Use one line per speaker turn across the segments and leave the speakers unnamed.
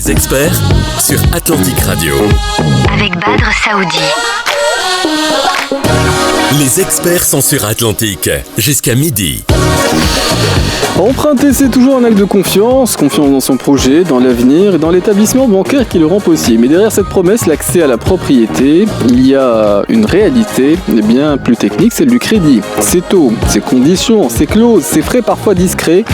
Les experts sur Atlantic Radio.
Avec Badr Saoudi.
Les experts sont sur Atlantic jusqu'à midi.
Emprunter, c'est toujours un acte de confiance dans son projet, dans l'avenir et dans l'établissement bancaire qui le rend possible. Mais derrière cette promesse, l'accès à la propriété, il y a une réalité bien plus technique, celle du crédit. Ses taux, ses conditions, ses clauses, ses frais parfois discrets.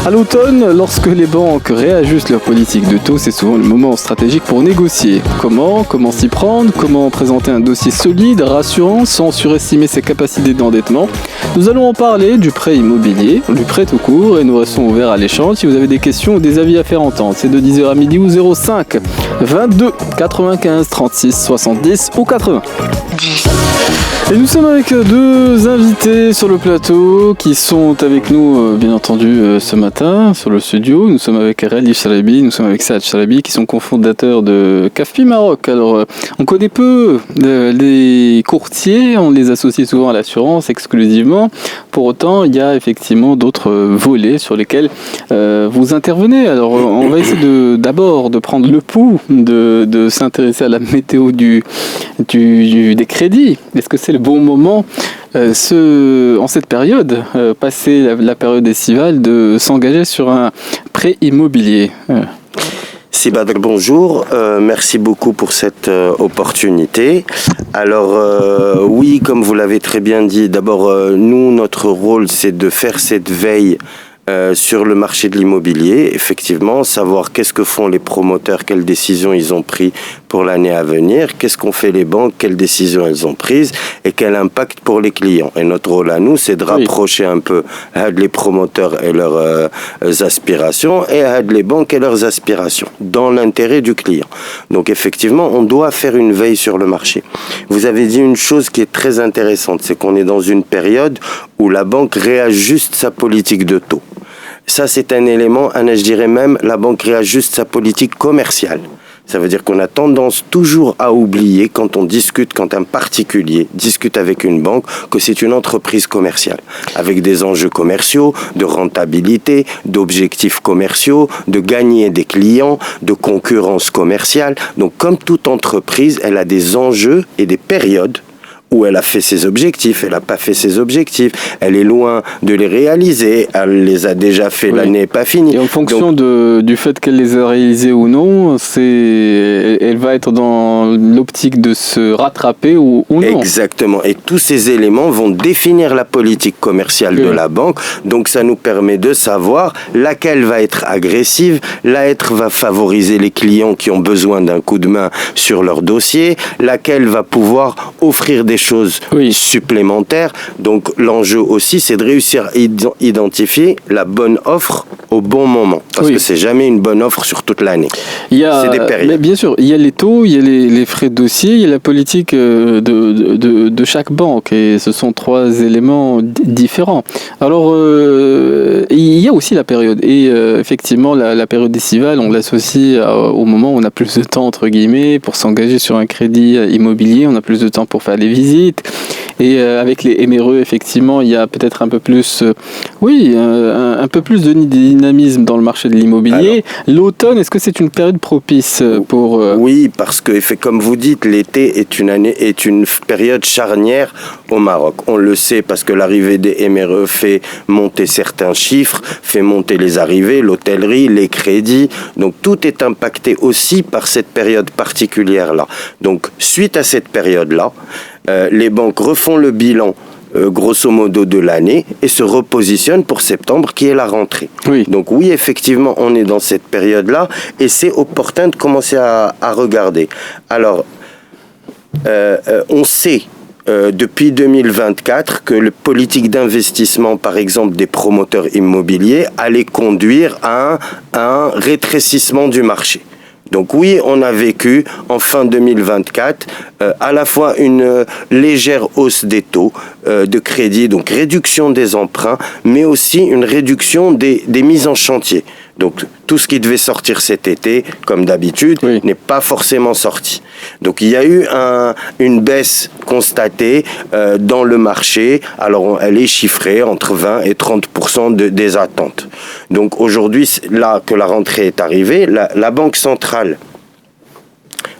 À l'automne, lorsque les banques réajustent leur politique de taux, c'est souvent le moment stratégique pour négocier. Comment s'y prendre? Comment présenter un dossier solide, rassurant, sans surestimer ses capacités d'endettement? Nous allons en parler du prêt immobilier, du prêt tout court, et nous restons ouverts à l'échange si vous avez des questions ou des avis à faire entendre. C'est de 10h à midi ou 05 22 95 36 70 ou 80. Et nous sommes avec deux invités sur le plateau qui sont avec nous, bien entendu, ce matin sur le studio. Nous sommes avec Relif Chalabi, nous sommes avec Saad Chalabi qui sont cofondateurs de CAFPI Maroc. Alors, on connaît peu les courtiers, on les associe souvent à l'assurance exclusivement. Pour autant, il y a effectivement d'autres volets sur lesquels vous intervenez. Alors, on va essayer d'abord de prendre le pouls, de s'intéresser à la météo des crédits. Est-ce que c'est le bon moment en cette période, passé la période estivale, de s'engager sur un prêt immobilier?
Si Badr, bonjour, merci beaucoup pour cette opportunité. Alors oui, comme vous l'avez très bien dit, d'abord nous, notre rôle c'est de faire cette veille sur le marché de l'immobilier, effectivement, savoir qu'est-ce que font les promoteurs, quelles décisions ils ont prises pour l'année à venir, qu'est-ce qu'ont fait les banques, quelles décisions elles ont prises et quel impact pour les clients. Et notre rôle à nous, c'est de rapprocher un peu les promoteurs et leurs aspirations et les banques et leurs aspirations, dans l'intérêt du client. Donc effectivement, on doit faire une veille sur le marché. Vous avez dit une chose qui est très intéressante, c'est qu'on est dans une période où la banque réajuste sa politique de taux. Ça, c'est un élément, je dirais même, la banque réajuste sa politique commerciale. Ça veut dire qu'on a tendance toujours à oublier, quand un particulier discute avec une banque, que c'est une entreprise commerciale, avec des enjeux commerciaux, de rentabilité, d'objectifs commerciaux, de gagner des clients, de concurrence commerciale. Donc, comme toute entreprise, elle a des enjeux et des périodes où elle a fait ses objectifs, elle n'a pas fait ses objectifs, elle est loin de les réaliser, elle les a déjà fait, l'année n'est pas finie.
Et en fonction du fait qu'elle les a réalisés ou non, elle va être dans l'optique de se rattraper ou non.
Exactement, et tous ces éléments vont définir la politique commerciale de la banque, donc ça nous permet de savoir laquelle va être agressive, laquelle va favoriser les clients qui ont besoin d'un coup de main sur leur dossier, laquelle va pouvoir offrir des choses supplémentaires. Donc l'enjeu aussi, c'est de réussir à identifier la bonne offre au bon moment, parce que c'est jamais une bonne offre sur toute l'année. C'est des périodes.
Mais bien sûr, il y a les taux, il y a les frais de dossier, il y a la politique de chaque banque, et ce sont trois éléments différents. Alors il y a aussi la période, et effectivement la période estivale, on l'associe au moment où on a plus de temps entre guillemets pour s'engager sur un crédit immobilier, on a plus de temps pour faire les visites. Et avec les MRE, effectivement, il y a peut-être un peu plus, un peu plus de dynamisme dans le marché de l'immobilier. Alors, l'automne, est-ce que c'est une période propice pour...
Oui, parce que, comme vous dites, l'été est une période charnière au Maroc. On le sait parce que l'arrivée des MRE fait monter certains chiffres, fait monter les arrivées, l'hôtellerie, les crédits. Donc tout est impacté aussi par cette période particulière-là. Donc suite à cette période-là, les banques refont le bilan grosso modo de l'année et se repositionnent pour septembre qui est la rentrée. Donc oui, effectivement, on est dans cette période-là et c'est opportun de commencer à regarder. Alors, on sait depuis 2024 que la politique d'investissement, par exemple, des promoteurs immobiliers allait conduire à un rétrécissement du marché. Donc oui, on a vécu en fin 2024 à la fois une légère hausse des taux de crédit, donc réduction des emprunts, mais aussi une réduction des mises en chantier. Donc tout ce qui devait sortir cet été, comme d'habitude, n'est pas forcément sorti. Donc il y a eu une baisse constatée dans le marché. Alors elle est chiffrée entre 20 et 30% des attentes. Donc aujourd'hui, là que la rentrée est arrivée, la Banque centrale,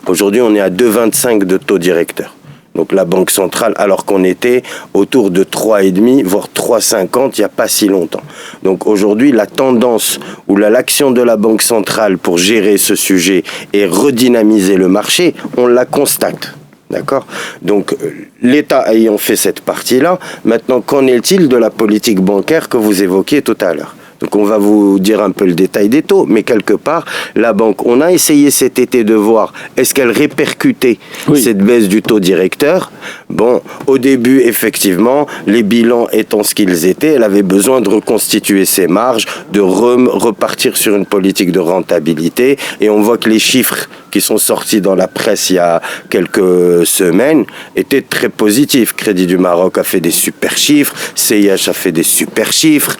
aujourd'hui on est à 2,25 de taux directeur. Donc la Banque centrale, alors qu'on était autour de 3,5, voire 3,50 il n'y a pas si longtemps. Donc aujourd'hui, la tendance ou l'action de la Banque centrale pour gérer ce sujet et redynamiser le marché, on la constate. D'accord ? Donc l'État ayant fait cette partie-là, maintenant qu'en est-il de la politique bancaire que vous évoquiez tout à l'heure ? Donc on va vous dire un peu le détail des taux, mais quelque part, la banque, on a essayé cet été de voir, est-ce qu'elle répercutait cette baisse du taux directeur ? Bon, au début, effectivement, les bilans étant ce qu'ils étaient, elle avait besoin de reconstituer ses marges, de repartir sur une politique de rentabilité, et on voit que les chiffres qui sont sortis dans la presse il y a quelques semaines étaient très positifs. Crédit du Maroc a fait des super chiffres, CIH a fait des super chiffres,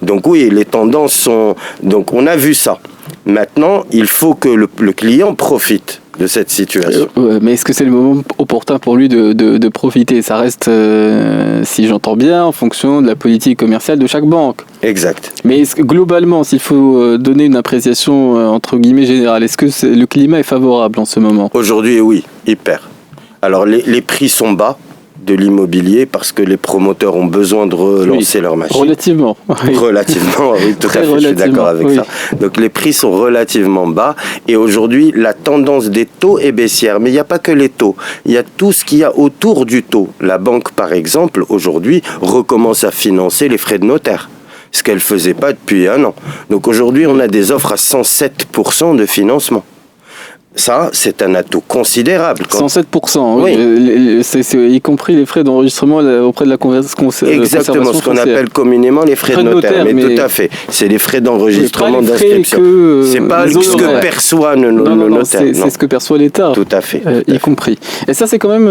donc oui, les tendances sont... Donc on a vu ça. Maintenant, il faut que le client profite de cette situation.
Mais est-ce que c'est le moment opportun pour lui de profiter ? Ça reste, si j'entends bien, en fonction de la politique commerciale de chaque banque.
Exact.
Mais globalement, s'il faut donner une appréciation entre guillemets générale, est-ce que le climat est favorable en ce moment ?
Aujourd'hui, oui, hyper. Alors les prix sont bas de l'immobilier parce que les promoteurs ont besoin de relancer leur machine.
Relativement.
Relativement, oui, tout
Très
à fait, je suis d'accord avec ça. Donc les prix sont relativement bas et aujourd'hui la tendance des taux est baissière. Mais il n'y a pas que les taux, il y a tout ce qu'il y a autour du taux. La banque par exemple aujourd'hui recommence à financer les frais de notaire. Ce qu'elle ne faisait pas depuis un an. Donc aujourd'hui on a des offres à 107% de financement. Ça, c'est un atout considérable.
107%,
oui.
C'est y compris les frais d'enregistrement auprès de la conservation.
Exactement, ce qu'on appelle communément les frais de notaire. Mais tout à fait, c'est les frais d'enregistrement d'inscription. C'est pas ce que perçoit le notaire.
C'est ce que perçoit l'État.
Tout à fait.
Y compris. Et ça, c'est quand même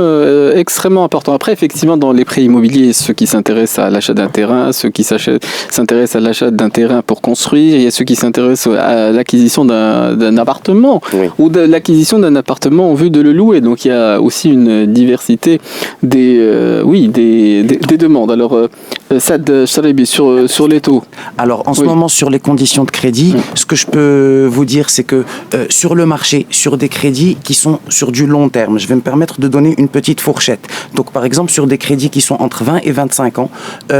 extrêmement important. Après, effectivement, dans les prêts immobiliers, ceux qui s'intéressent à l'achat d'un terrain, ceux qui s'intéressent à l'achat d'un terrain pour construire, il y a ceux qui s'intéressent à l'acquisition d'un appartement ou de l'acquisition d'un appartement en vue de le louer. Donc il y a aussi une diversité des demandes. Alors Saad Charibi, sur les taux.
Alors en ce moment sur les conditions de crédit, ce que je peux vous dire c'est que sur le marché, sur des crédits qui sont sur du long terme, je vais me permettre de donner une petite fourchette. Donc par exemple sur des crédits qui sont entre 20 et 25 ans,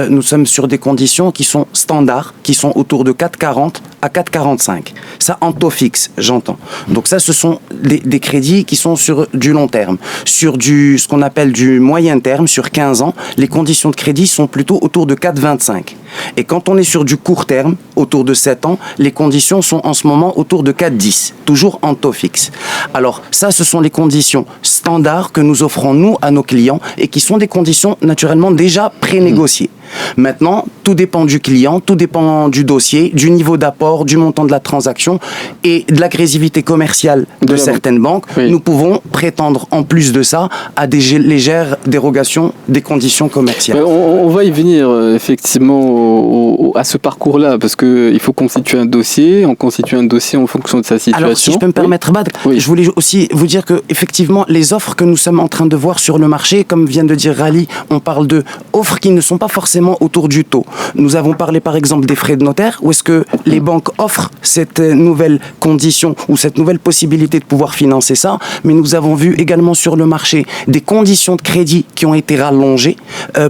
nous sommes sur des conditions qui sont standards, qui sont autour de 4,40 à 4,45. Ça en taux fixe, j'entends. Donc ça, ce sont des crédits qui sont sur du long terme. Sur ce qu'on appelle du moyen terme, sur 15 ans, les conditions de crédit sont plutôt autour de 4,25. Et quand on est sur du court terme, autour de 7 ans, les conditions sont en ce moment autour de 4,10, toujours en taux fixe. Alors ça, ce sont les conditions standards que nous offrons nous à nos clients et qui sont des conditions naturellement déjà pré-négociées. Maintenant, tout dépend du client, tout dépend du dossier, du niveau d'apport, du montant de la transaction et de l'agressivité commerciale de certaines banques. Nous pouvons prétendre en plus de ça à des légères dérogations des conditions commerciales.
On va y venir effectivement à ce parcours-là parce qu'il faut constituer un dossier. On constitue un dossier en fonction de sa situation.
Alors, si je peux me permettre, Badr, je voulais aussi vous dire que effectivement, les offres que nous sommes en train de voir sur le marché, comme vient de dire Rally, on parle de offres qui ne sont pas forcément autour du taux. Nous avons parlé par exemple des frais de notaire, où est-ce que les banques offrent cette nouvelle condition ou cette nouvelle possibilité de pouvoir financer ça, mais nous avons vu également sur le marché des conditions de crédit qui ont été rallongées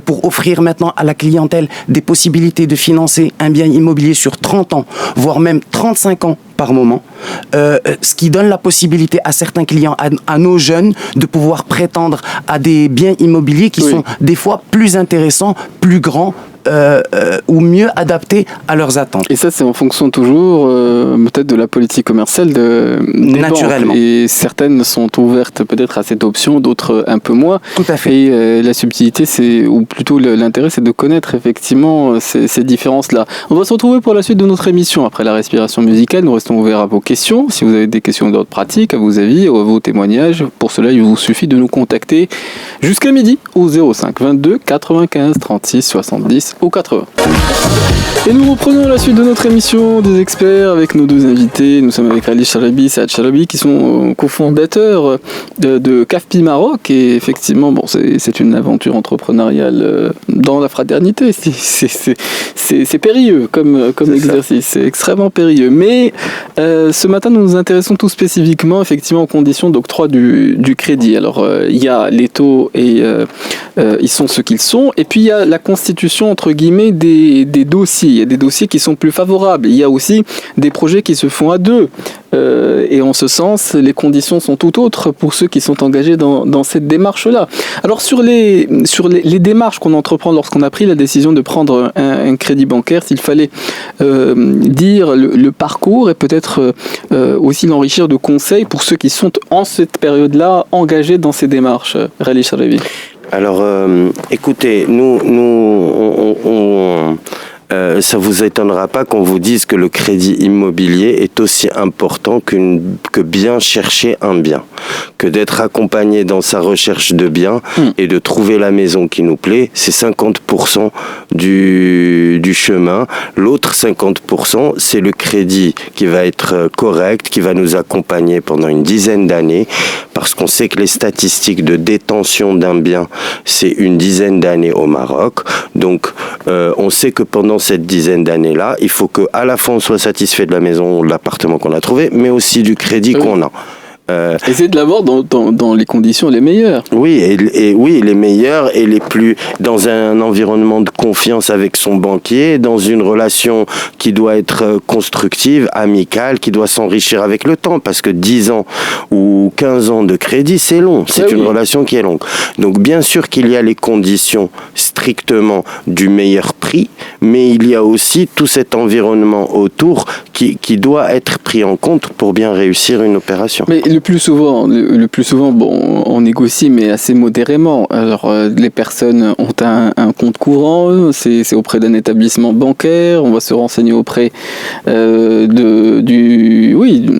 pour offrir maintenant à la clientèle des possibilités de financer un bien immobilier sur 30 ans, voire même 35 ans par moment, ce qui donne la possibilité à certains clients, à nos jeunes, de pouvoir prétendre à des biens immobiliers qui sont des fois plus intéressants, plus grands, ou mieux adaptés à leurs attentes.
Et ça, c'est en fonction toujours peut-être de la politique commerciale des
naturellement
banques. Et certaines sont ouvertes peut-être à cette option, d'autres un peu moins.
Tout à fait.
Et la subtilité, ou plutôt l'intérêt, c'est de connaître effectivement ces différences-là. On va se retrouver pour la suite de notre émission après la respiration musicale. Nous restons ouverts à vos questions. Si vous avez des questions d'ordre pratique, à vos avis, à vos témoignages, pour cela, il vous suffit de nous contacter jusqu'à midi au 05 22 95 36 70. ou 80. Et nous reprenons la suite de notre émission des experts avec nos deux invités. Nous sommes avec Ali Charabi et Saad Charabi qui sont cofondateurs de CAFPI Maroc. Et effectivement, bon, c'est une aventure entrepreneuriale dans la fraternité. C'est périlleux comme exercice. C'est extrêmement périlleux. Mais ce matin, nous nous intéressons tout spécifiquement effectivement aux conditions d'octroi du crédit. Alors, il y a les taux et ils sont ce qu'ils sont. Et puis, il y a la constitution, entre guillemets, des dossiers. Il y a des dossiers qui sont plus favorables. Il y a aussi des projets qui se font à deux. Et en ce sens, les conditions sont tout autres pour ceux qui sont engagés dans cette démarche-là. Alors, sur les démarches qu'on entreprend lorsqu'on a pris la décision de prendre un crédit bancaire, s'il fallait dire le parcours et peut-être aussi l'enrichir de conseils pour ceux qui sont en cette période-là engagés dans ces démarches. Rally Charabi.
Alors, écoutez, ça vous étonnera pas qu'on vous dise que le crédit immobilier est aussi important que bien chercher un bien, que d'être accompagné dans sa recherche de biens et de trouver la maison qui nous plaît. C'est 50% du chemin. L'autre 50%, c'est le crédit qui va être correct, qui va nous accompagner pendant une dizaine d'années, parce qu'on sait que les statistiques de détention d'un bien, c'est une dizaine d'années au Maroc. Donc, on sait que pendant cette dizaine d'années-là, il faut qu'à la fois on soit satisfait de la maison ou de l'appartement qu'on a trouvé, mais aussi du crédit qu'on a.
Essayez de l'avoir dans les conditions les meilleures.
Oui, oui, les meilleures et les plus dans un environnement de confiance avec son banquier, dans une relation qui doit être constructive, amicale, qui doit s'enrichir avec le temps, parce que 10 ans ou 15 ans de crédit, c'est long. C'est une relation qui est longue. Donc, bien sûr qu'il y a les conditions strictement du meilleur prix, mais il y a aussi tout cet environnement autour qui doit être pris en compte pour bien réussir une opération.
Mais le plus souvent, bon, on négocie, mais assez modérément. Alors, les personnes ont un compte courant, c'est auprès d'un établissement bancaire, on va se renseigner auprès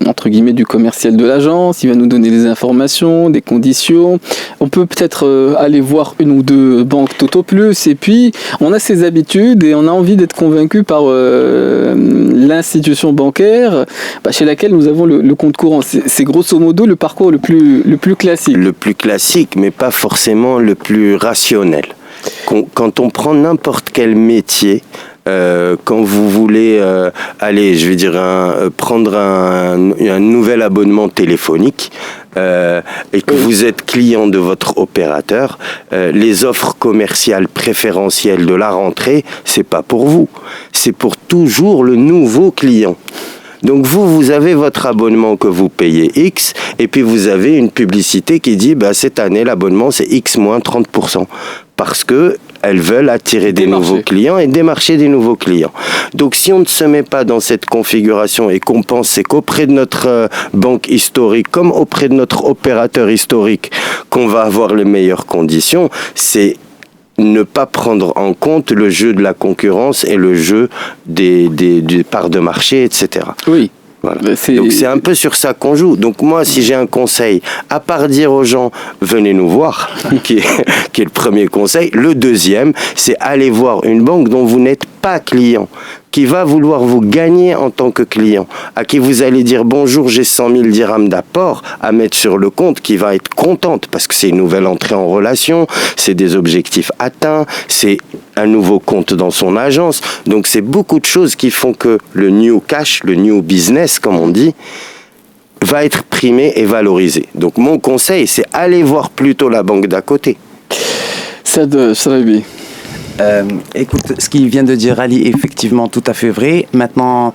entre guillemets, du commercial de l'agence, il va nous donner des informations, des conditions. On peut peut-être aller voir une ou deux banques Toto Plus, et puis on a ses habitudes et on a envie d'être convaincu par l'institution bancaire chez laquelle nous avons le compte courant. C'est grosso modo le parcours le plus classique. Le plus classique, mais pas forcément le plus rationnel. Quand on prend n'importe quel métier, quand vous voulez prendre un nouvel abonnement téléphonique et que vous êtes client de votre opérateur, les offres commerciales préférentielles de la rentrée, c'est pas pour vous, c'est pour toujours le nouveau client. Donc vous avez votre abonnement que vous payez X, et puis vous avez une publicité qui dit cette année l'abonnement c'est X moins 30%, parce que elles veulent attirer des nouveaux clients et démarcher des nouveaux clients. Donc si on ne se met pas dans cette configuration et qu'on pense qu'auprès de notre banque historique, comme auprès de notre opérateur historique, qu'on va avoir les meilleures conditions, c'est ne pas prendre en compte le jeu de la concurrence et le jeu des parts de marché, etc. Oui. Voilà. Donc c'est un peu sur ça qu'on joue. Donc moi, si j'ai un conseil, à part dire aux gens venez nous voir, qui est le premier conseil, le deuxième, c'est aller voir une banque dont vous n'êtes pas client, qui va vouloir vous gagner en tant que client, à qui vous allez dire bonjour, j'ai 100 000 dirhams d'apport à mettre sur le compte, qui va être contente parce que c'est une nouvelle entrée en relation, c'est des objectifs atteints, c'est un nouveau compte dans son agence. Donc c'est beaucoup de choses qui font que le new cash, le new business comme on dit, va être primé et valorisé. Donc mon conseil, c'est aller voir plutôt la banque d'à côté. Saad Charabi.
Écoute, ce qu'il vient de dire Ali est effectivement tout à fait vrai. Maintenant,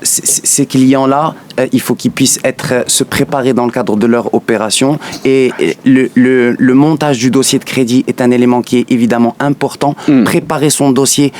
ces clients-là, il faut qu'ils puissent se préparer dans le cadre de leur opération. Et le montage du dossier de crédit est un élément qui est évidemment important. Préparer son dossier,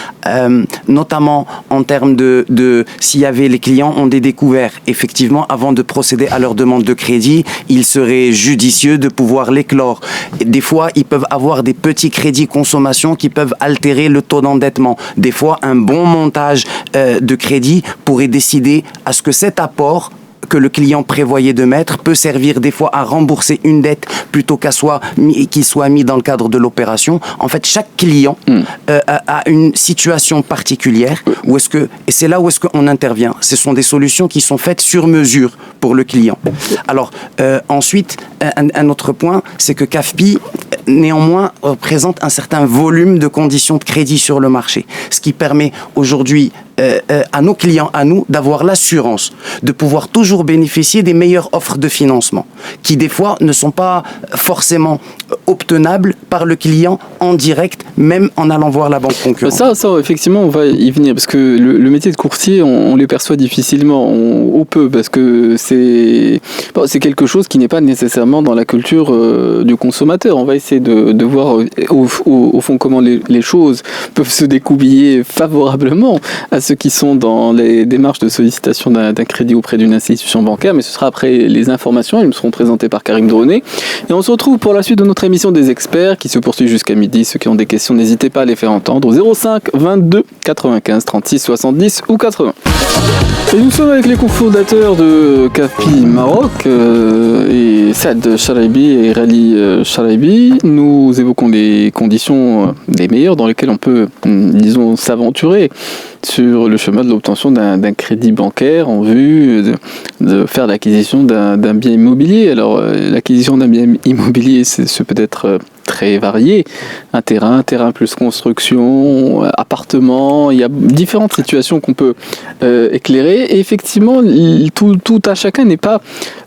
notamment en termes de s'il y avait les clients ont des découvertes. Effectivement, avant de procéder à leur demande de crédit, il serait judicieux de pouvoir l'éclore. Des fois, ils peuvent avoir des petits crédits consommation qui peuvent altérer le taux d'endettement. Des fois, un bon montage de crédit pourrait décider à ce que cet apport que le client prévoyait de mettre peut servir des fois à rembourser une dette plutôt qu'il soit mis dans le cadre de l'opération. En fait, chaque client a une situation particulière et c'est là où est-ce qu'on intervient. Ce sont des solutions qui sont faites sur mesure pour le client. Alors, ensuite, un autre point, c'est que CAFPI, néanmoins, représente un certain volume de conditions de crédit sur le marché, ce qui permet aujourd'hui à nos clients, à nous, d'avoir l'assurance de pouvoir toujours bénéficier des meilleures offres de financement, qui des fois ne sont pas forcément obtenables par le client en direct, même en allant voir la banque concurrente.
Ça, effectivement, on va y venir, parce que le métier de courtier, on les perçoit difficilement, ou peu, parce que c'est quelque chose qui n'est pas nécessairement dans la culture du consommateur. On va essayer de voir au fond comment les choses peuvent se découbiller favorablement à ceux qui sont dans les démarches de sollicitation d'un crédit auprès d'une institution bancaire, mais ce sera après les informations, elles me seront présentées par Karim Droné. Et on se retrouve pour la suite de notre émission des experts qui se poursuit jusqu'à midi. Ceux qui ont des questions, n'hésitez pas à les faire entendre au 05 22 95 36 70 ou 80. Et nous sommes avec les cofondateurs de CAFPI Maroc et Saad Charaibi et Rally Charaibi. Nous évoquons les conditions les meilleures dans lesquelles on peut, disons, s'aventurer sur le chemin de l'obtention d'un crédit bancaire en vue de faire l'acquisition d'un bien immobilier. Alors, l'acquisition d'un bien immobilier, c'est peut-être très varié. Un terrain plus construction, appartement, il y a différentes situations qu'on peut éclairer. Et effectivement, tout à chacun n'est pas,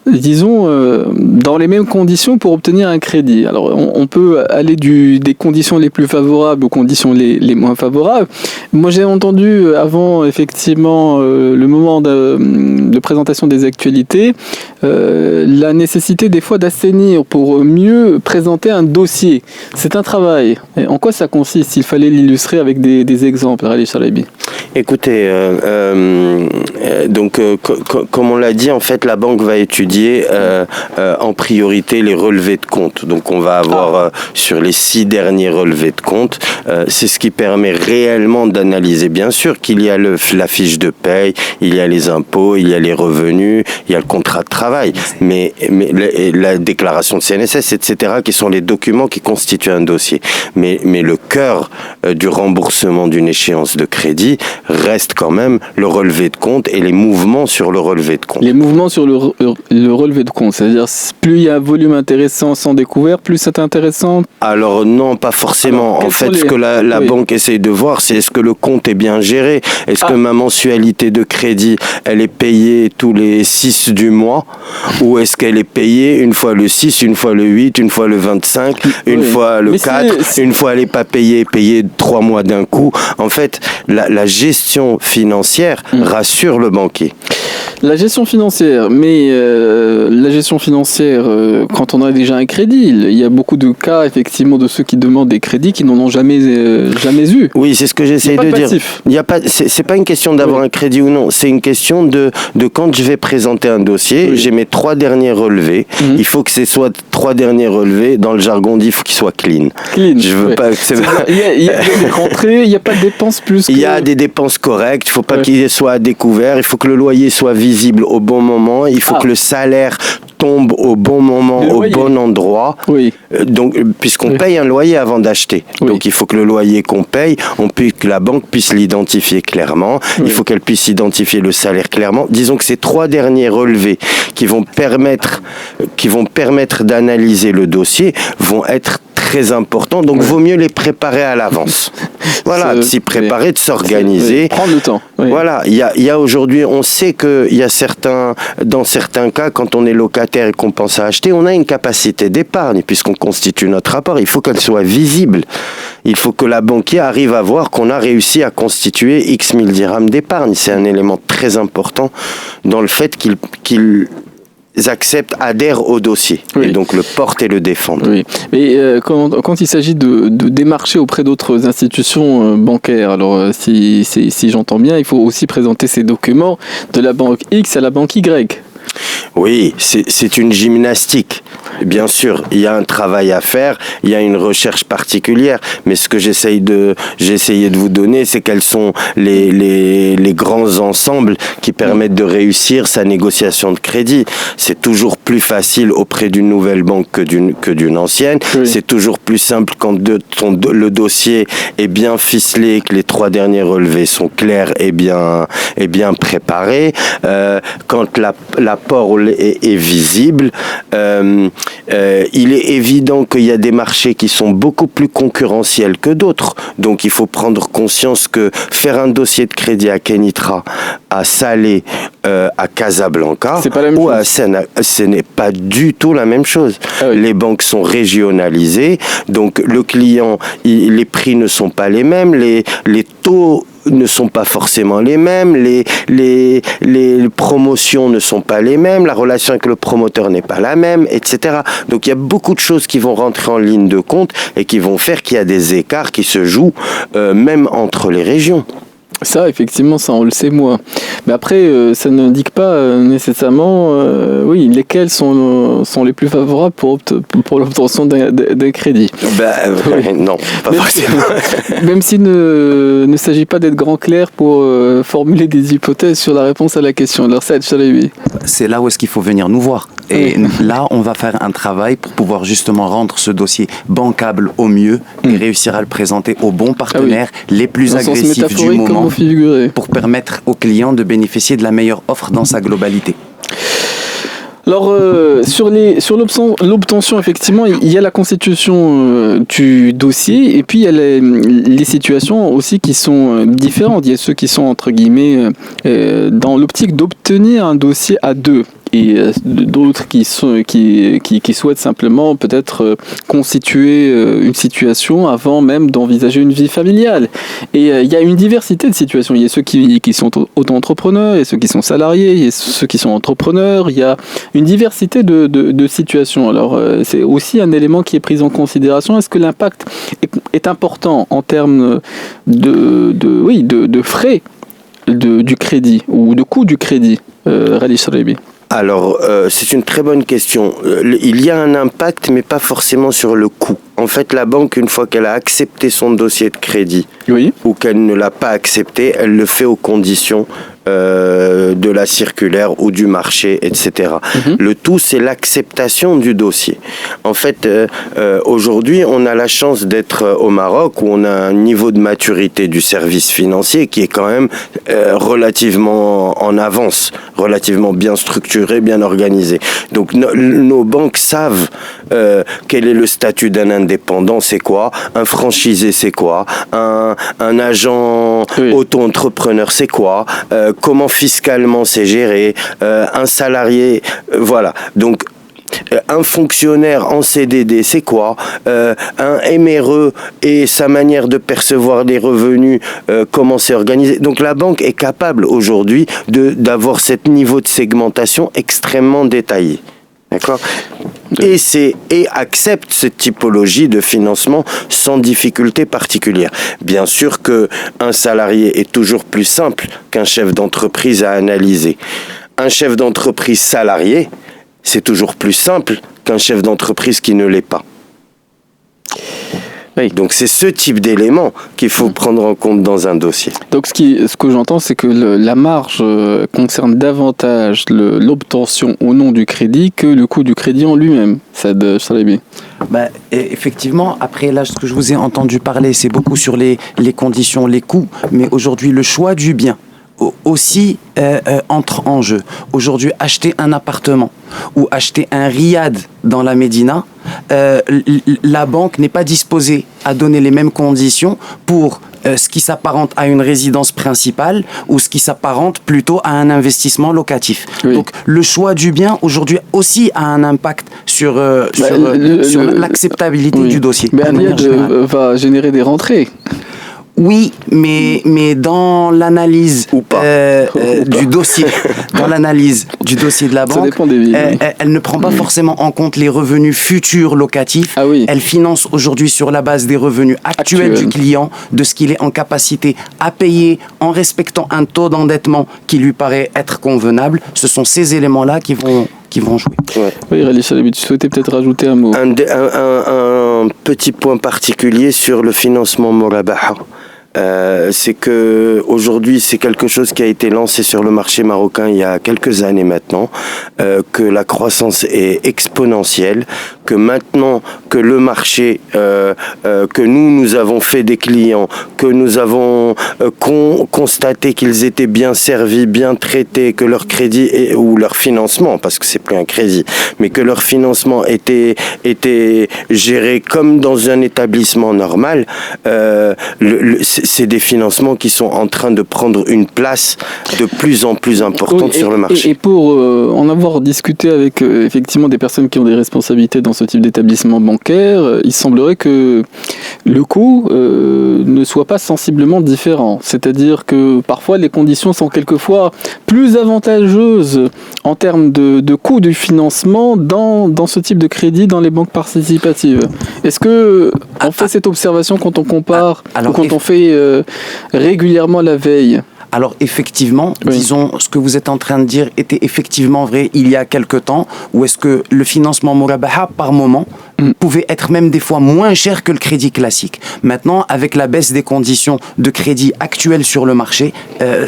disons, dans les mêmes conditions pour obtenir un crédit. Alors, on peut aller des conditions les plus favorables aux conditions les moins favorables. Moi, j'ai entendu avant, effectivement, le moment de présentation des actualités, la nécessité des fois d'assainir pour mieux présenter un dossier. C'est un travail. Et en quoi ça consiste? Il fallait l'illustrer avec des exemples, Rally Charaibi.
Écoutez, comme on l'a dit, en fait, la banque va étudier en priorité les relevés de compte. Donc, on va avoir sur les 6 derniers relevés de compte, c'est ce qui permet réellement d'analyser. Bien sûr qu'il y a la fiche de paye, il y a les impôts, il y a les revenus, il y a le contrat de travail, mais la déclaration de CNSS, etc., qui sont les documents qui constituent un dossier. Mais le cœur du remboursement d'une échéance de crédit reste quand même le relevé de compte et les mouvements sur le relevé de compte.
Les mouvements sur le relevé de compte, c'est-à-dire plus il y a un volume intéressant sans découvert, plus c'est intéressant?
Alors non, pas forcément. Alors, en fait, ce que la banque essaye de voir, c'est est-ce que le compte est bien géré? Est-ce que ma mensualité de crédit, elle est payée tous les 6 du mois? Ou est-ce qu'elle est payée une fois le 6, une fois le 8, une fois le 25, une fois le 4, une fois elle n'est pas payée 3 mois d'un coup? En fait, la gestion financière rassure le banquier.
La gestion financière, mais la gestion financière, quand on a déjà un crédit, il y a beaucoup de cas, effectivement, de ceux qui demandent des crédits qui n'en ont jamais eu.
Oui, c'est ce que j'essaie de dire. C'est pas une question d'avoir un crédit ou non, c'est une question de quand je vais présenter un dossier, j'ai mes 3 derniers relevés, il faut que ces soient 3 derniers relevés, dans le jargon dit, il faut qu'ils soient clean. Je veux pas que
il y a des rentrées, il n'y a pas de dépenses plus que...
Il y a des dépenses correctes, il ne faut pas qu'ils soient à découvert, il faut que le loyer soit visible au bon moment, il faut que le salaire tombe au bon moment, au bon endroit. Oui. Donc, puisqu'on paye un loyer avant d'acheter. Oui. Donc, il faut que le loyer qu'on paye, que la banque puisse l'identifier clairement. Oui. Il faut qu'elle puisse identifier le salaire clairement. Disons que ces 3 derniers relevés qui vont permettre d'analyser le dossier vont être très importants. Donc, vaut mieux les préparer à l'avance. Voilà, de s'y préparer, de s'organiser.
Prendre le temps. Oui.
Voilà, il y a aujourd'hui, on sait qu'il y a dans certains cas, quand on est locataire et qu'on pense à acheter, on a une capacité d'épargne, puisqu'on constitue notre rapport. Il faut qu'elle soit visible. Il faut que la banquier arrive à voir qu'on a réussi à constituer X 1000 dirhams d'épargne. C'est un élément très important dans le fait qu'ils acceptent, adhèrent au dossier, et donc le portent et le défendent.
Oui. Mais quand il s'agit de démarcher auprès d'autres institutions bancaires, alors si j'entends bien, il faut aussi présenter ces documents de la banque X à la banque Y.
Oui, c'est une gymnastique. Bien sûr, il y a un travail à faire, il y a une recherche particulière, mais ce que j'ai essayé de vous donner, c'est quels sont les grands ensembles qui permettent de réussir sa négociation de crédit. C'est toujours plus facile auprès d'une nouvelle banque que d'une ancienne. Oui. C'est toujours plus simple quand le dossier est bien ficelé, que les 3 derniers relevés sont clairs et bien préparés. Quand l'apport est visible, il est évident qu'il y a des marchés qui sont beaucoup plus concurrentiels que d'autres. Donc il faut prendre conscience que faire un dossier de crédit à Kenitra, à Salé, à Casablanca ou à Seine, ce n'est pas du tout la même chose. Ah oui. Les banques sont régionalisées, donc le client, les prix ne sont pas les mêmes, les taux ne sont pas forcément les mêmes, les promotions ne sont pas les mêmes, la relation avec le promoteur n'est pas la même, etc. Donc il y a beaucoup de choses qui vont rentrer en ligne de compte et qui vont faire qu'il y a des écarts qui se jouent même entre les régions.
Ça, effectivement, ça, on le sait moins. Mais après, ça n'indique pas nécessairement, lesquels sont les plus favorables pour l'obtention d'un crédit.
Oui. Non, pas forcément.
Même s'il ne s'agit pas d'être grand clair pour formuler des hypothèses sur la réponse à la question. Alors, Saad Chalabi.
C'est là où est-ce qu'il faut venir nous voir. Et là, on va faire un travail pour pouvoir justement rendre ce dossier bancable au mieux et réussir à le présenter aux bons partenaires, les plus agressifs du moment, pour permettre aux clients de bénéficier de la meilleure offre dans sa globalité.
Alors, sur l'obtention, effectivement, il y a la constitution du dossier et puis il y a les situations aussi qui sont différentes. Il y a ceux qui sont, entre guillemets, dans l'optique d'obtenir un dossier à 2. Et d'autres qui souhaitent simplement peut-être constituer une situation avant même d'envisager une vie familiale. Et il y a une diversité de situations. Il y a ceux qui sont auto-entrepreneurs, il y a ceux qui sont salariés, il y a ceux qui sont entrepreneurs. Il y a une diversité de situations. Alors c'est aussi un élément qui est pris en considération. Est-ce que l'impact est important en termes de frais du crédit ou de coût du crédit, Rally Chalabi?
Alors, c'est une très bonne question. Il y a un impact, mais pas forcément sur le coût. En fait, la banque, une fois qu'elle a accepté son dossier de crédit, ou qu'elle ne l'a pas accepté, elle le fait aux conditions de la circulaire ou du marché, etc. Le tout, c'est l'acceptation du dossier. En fait, aujourd'hui, on a la chance d'être au Maroc, où on a un niveau de maturité du service financier qui est quand même relativement en avance, relativement bien structuré, bien organisé. Donc, nos banques savent quel est le statut d'un indépendant, c'est quoi, un franchisé, c'est quoi, un agent auto-entrepreneur, c'est quoi, comment fiscalement c'est géré, un salarié, voilà. Donc, un fonctionnaire en CDD, c'est quoi, un MRE et sa manière de percevoir les revenus, comment c'est organisé. Donc la banque est capable aujourd'hui d'avoir ce niveau de segmentation extrêmement détaillé. D'accord ? Et accepte cette typologie de financement sans difficulté particulière. Bien sûr qu'un salarié est toujours plus simple qu'un chef d'entreprise à analyser. Un chef d'entreprise salarié, c'est toujours plus simple qu'un chef d'entreprise qui ne l'est pas. Oui. Donc c'est ce type d'élément qu'il faut prendre en compte dans un dossier.
Donc ce que j'entends, c'est que la marge concerne davantage l'obtention au nom du crédit que le coût du crédit en lui-même. Saad Chalabi.
Effectivement, après là, ce que je vous ai entendu parler, c'est beaucoup sur les conditions, les coûts, mais aujourd'hui le choix du bien aussi entre en jeu. Aujourd'hui, acheter un appartement ou acheter un riad dans la Médina, la banque n'est pas disposée à donner les mêmes conditions pour ce qui s'apparente à une résidence principale ou ce qui s'apparente plutôt à un investissement locatif. Oui. Donc le choix du bien aujourd'hui aussi a un impact sur l'acceptabilité du dossier.
Mais un riad va générer des rentrées.
Oui, mais dans l'analyse du dossier, de la banque, elle ne prend pas forcément en compte les revenus futurs locatifs. Ah oui. Elle finance aujourd'hui sur la base des revenus actuels du client, de ce qu'il est en capacité à payer en respectant un taux d'endettement qui lui paraît être convenable. Ce sont ces éléments-là qui vont qui vont jouer.
Ouais.
Oui, Rally Chalabi, tu souhaitais peut-être rajouter un mot.
Un petit point particulier sur le financement Murabaha. C'est que aujourd'hui c'est quelque chose qui a été lancé sur le marché marocain il y a quelques années maintenant, que la croissance est exponentielle, que maintenant que le marché, que nous avons fait des clients, que nous avons constaté qu'ils étaient bien servis, bien traités, que leur crédit ou leur financement, parce que c'est plus un crédit, mais que leur financement était géré comme dans un établissement normal. C'est des financements qui sont en train de prendre une place de plus en plus importante sur le marché.
Et pour en avoir discuté avec effectivement des personnes qui ont des responsabilités dans ce type d'établissement bancaire, il semblerait que le coût ne soit pas sensiblement différent. C'est-à-dire que parfois les conditions sont quelquefois plus avantageuses en termes de coût du financement dans ce type de crédit dans les banques participatives. Est-ce que on fait cette observation quand on compare ou quand on fait régulièrement la veille?
Alors effectivement,
oui.
Disons, ce que vous êtes en train de dire était effectivement vrai il y a quelque temps, où est-ce que le financement Murabaha, par moment, pouvait être même des fois moins cher que le crédit classique. Maintenant, avec la baisse des conditions de crédit actuelles sur le marché,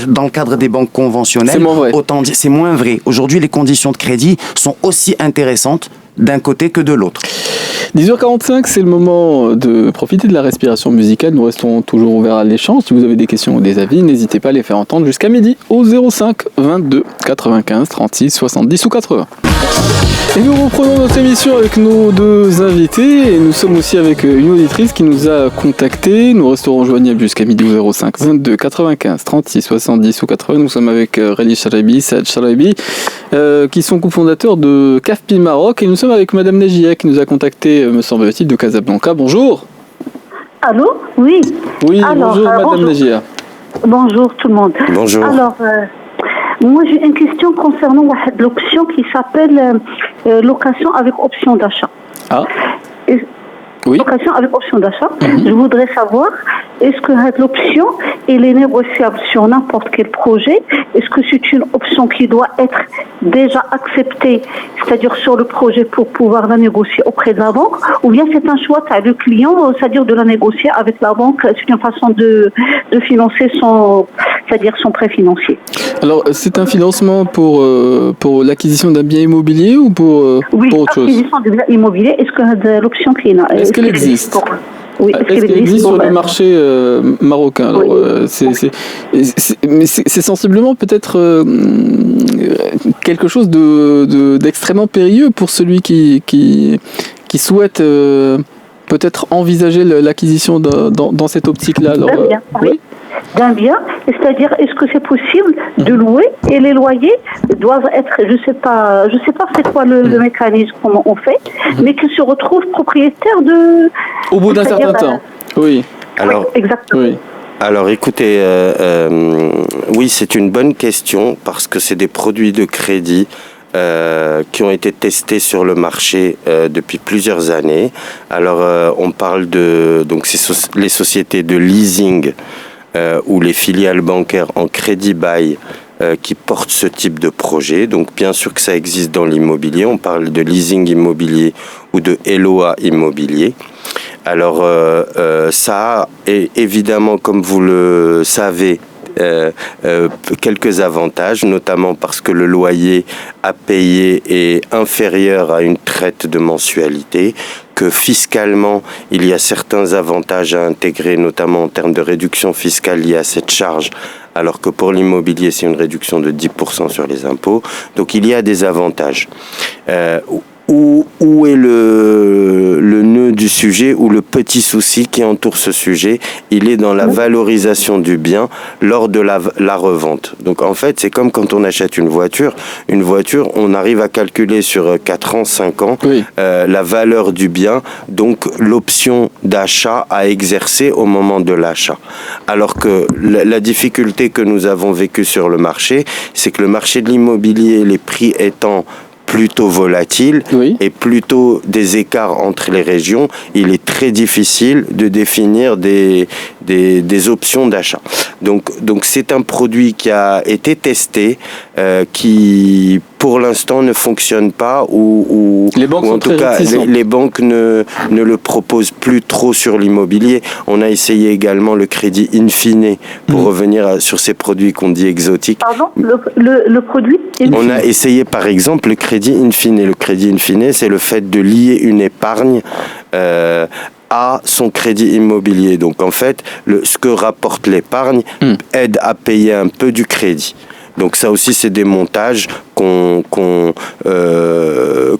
dans le cadre des banques conventionnelles, c'est moins vrai. Aujourd'hui, les conditions de crédit sont aussi intéressantes d'un côté que de l'autre.
10h45, c'est le moment de profiter de la respiration musicale. Nous restons toujours ouverts à l'échange. Si vous avez des questions ou des avis, n'hésitez pas à les faire entendre jusqu'à midi au 05 22 95 36 70 ou 80. Et nous reprenons notre émission avec nos deux invités et nous sommes aussi avec une auditrice qui nous a contactés. Nous resterons joignables jusqu'à midi au 05 22 95 36 70 ou 80. Nous sommes avec Rally Chalabi, Saad Chalabi, qui sont cofondateurs de CAFPI Maroc, et nous sommes avec Madame Najia qui nous a contactés, me semble-t-il, de Casablanca. Bonjour.
Allô? Oui.
Oui,
alors,
bonjour Madame
bonjour.
Najia.
Bonjour tout le monde.
Bonjour.
Alors, moi j'ai une question concernant l'option qui s'appelle location avec option d'achat.
Ah. Oui.
Location avec option d'achat. Je voudrais savoir, est-ce que cette option elle est négociable sur n'importe quel projet? Est-ce que c'est une option qui doit être déjà acceptée, c'est-à-dire sur le projet pour pouvoir la négocier auprès de la banque, ou bien c'est un choix du client, c'est-à-dire de la négocier avec la banque? C'est une façon de financer c'est-à-dire son prêt financier.
Alors, c'est un financement pour l'acquisition d'un bien immobilier ou pour autre chose?
Oui, acquisition d'un bien immobilier. Est-ce que l'option qui est là,
est-ce qu'elle existe?
Oui,
est-ce qu'elle existe sur le marché marocain? Alors,
oui.
c'est sensiblement peut-être quelque chose d'extrêmement périlleux pour celui qui souhaite peut-être envisager l'acquisition dans cette optique-là. Alors,
bien, oui. D'un bien, c'est-à-dire est-ce que c'est possible de louer et les loyers doivent être, je sais pas c'est quoi le mécanisme, comment on fait, mais qu'ils se retrouvent propriétaires de...
Au bout d'un certain temps, oui.
Alors,
oui, exactement.
Oui.
Alors écoutez, oui, c'est une bonne question parce que c'est des produits de crédit qui ont été testés sur le marché depuis plusieurs années. Alors on parle donc c'est les sociétés de leasing ou les filiales bancaires en crédit bail qui portent ce type de projet. Donc bien sûr que ça existe dans l'immobilier, on parle de leasing immobilier ou de LOA immobilier. Alors ça a évidemment, comme vous le savez, quelques avantages, notamment parce que le loyer à payer est inférieur à une traite de mensualité, que fiscalement, il y a certains avantages à intégrer, notamment en termes de réduction fiscale liée à cette charge, alors que pour l'immobilier, c'est une réduction de 10% sur les impôts. Donc il y a des avantages. Où est le nœud du sujet, ou le petit souci qui entoure ce sujet? Il est dans la valorisation du bien lors de la revente. Donc en fait, c'est comme quand on achète une voiture. Une voiture, on arrive à calculer sur 4 ans, 5 ans, oui, la valeur du bien, donc l'option d'achat à exercer au moment de l'achat. Alors que la difficulté que nous avons vécue sur le marché, c'est que le marché de l'immobilier, les prix étant plutôt volatile, oui, et plutôt des écarts entre les régions, il est très difficile de définir des des options d'achat. Donc c'est un produit qui a été testé, qui pour l'instant ne fonctionne pas ou
les banques
ou en
sont
tout cas les banques ne le proposent plus trop sur l'immobilier. On a essayé également le crédit in fine pour revenir sur ces produits qu'on dit exotiques.
Pardon, le produit
On a essayé par exemple le crédit in fine. Le crédit in fine, c'est le fait de lier une épargne à son crédit immobilier. Donc en fait, ce que rapporte l'épargne aide à payer un peu du crédit. Donc ça aussi, c'est des montages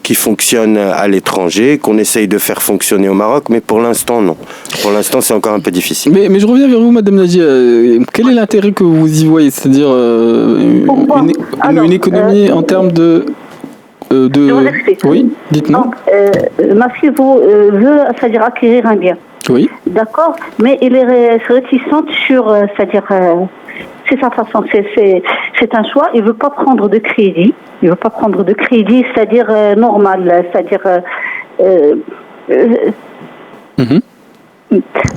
qui fonctionnent à l'étranger, qu'on essaye de faire fonctionner au Maroc, mais pour l'instant, non. Pour l'instant, c'est encore un peu difficile.
Mais je reviens vers vous, Madame Nadia. Quel est l'intérêt que vous y voyez? C'est-à-dire une économie en termes de...
Je vous explique.
Oui, dites-moi.
Donc, ma fille veut, c'est-à-dire acquérir un bien.
Oui.
D'accord, mais il est réticente sur, c'est-à-dire, c'est sa façon, c'est un choix. Il veut pas prendre de crédit. Il veut pas prendre de crédit, c'est-à-dire normal, c'est-à-dire.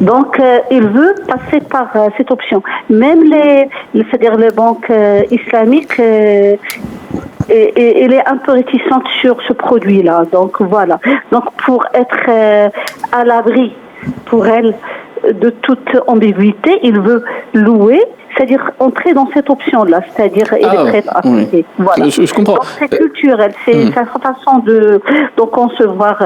Donc, il veut passer par cette option. Même c'est-à-dire les banques islamiques. Et elle est un peu réticente sur ce produit-là. Donc voilà. Donc pour être à l'abri pour elle de toute ambiguïté, il veut louer, c'est-à-dire entrer dans cette option-là, c'est-à-dire il est prêt à payer.
Oui.
Voilà.
Je comprends.
Donc c'est culturel, c'est sa façon de concevoir,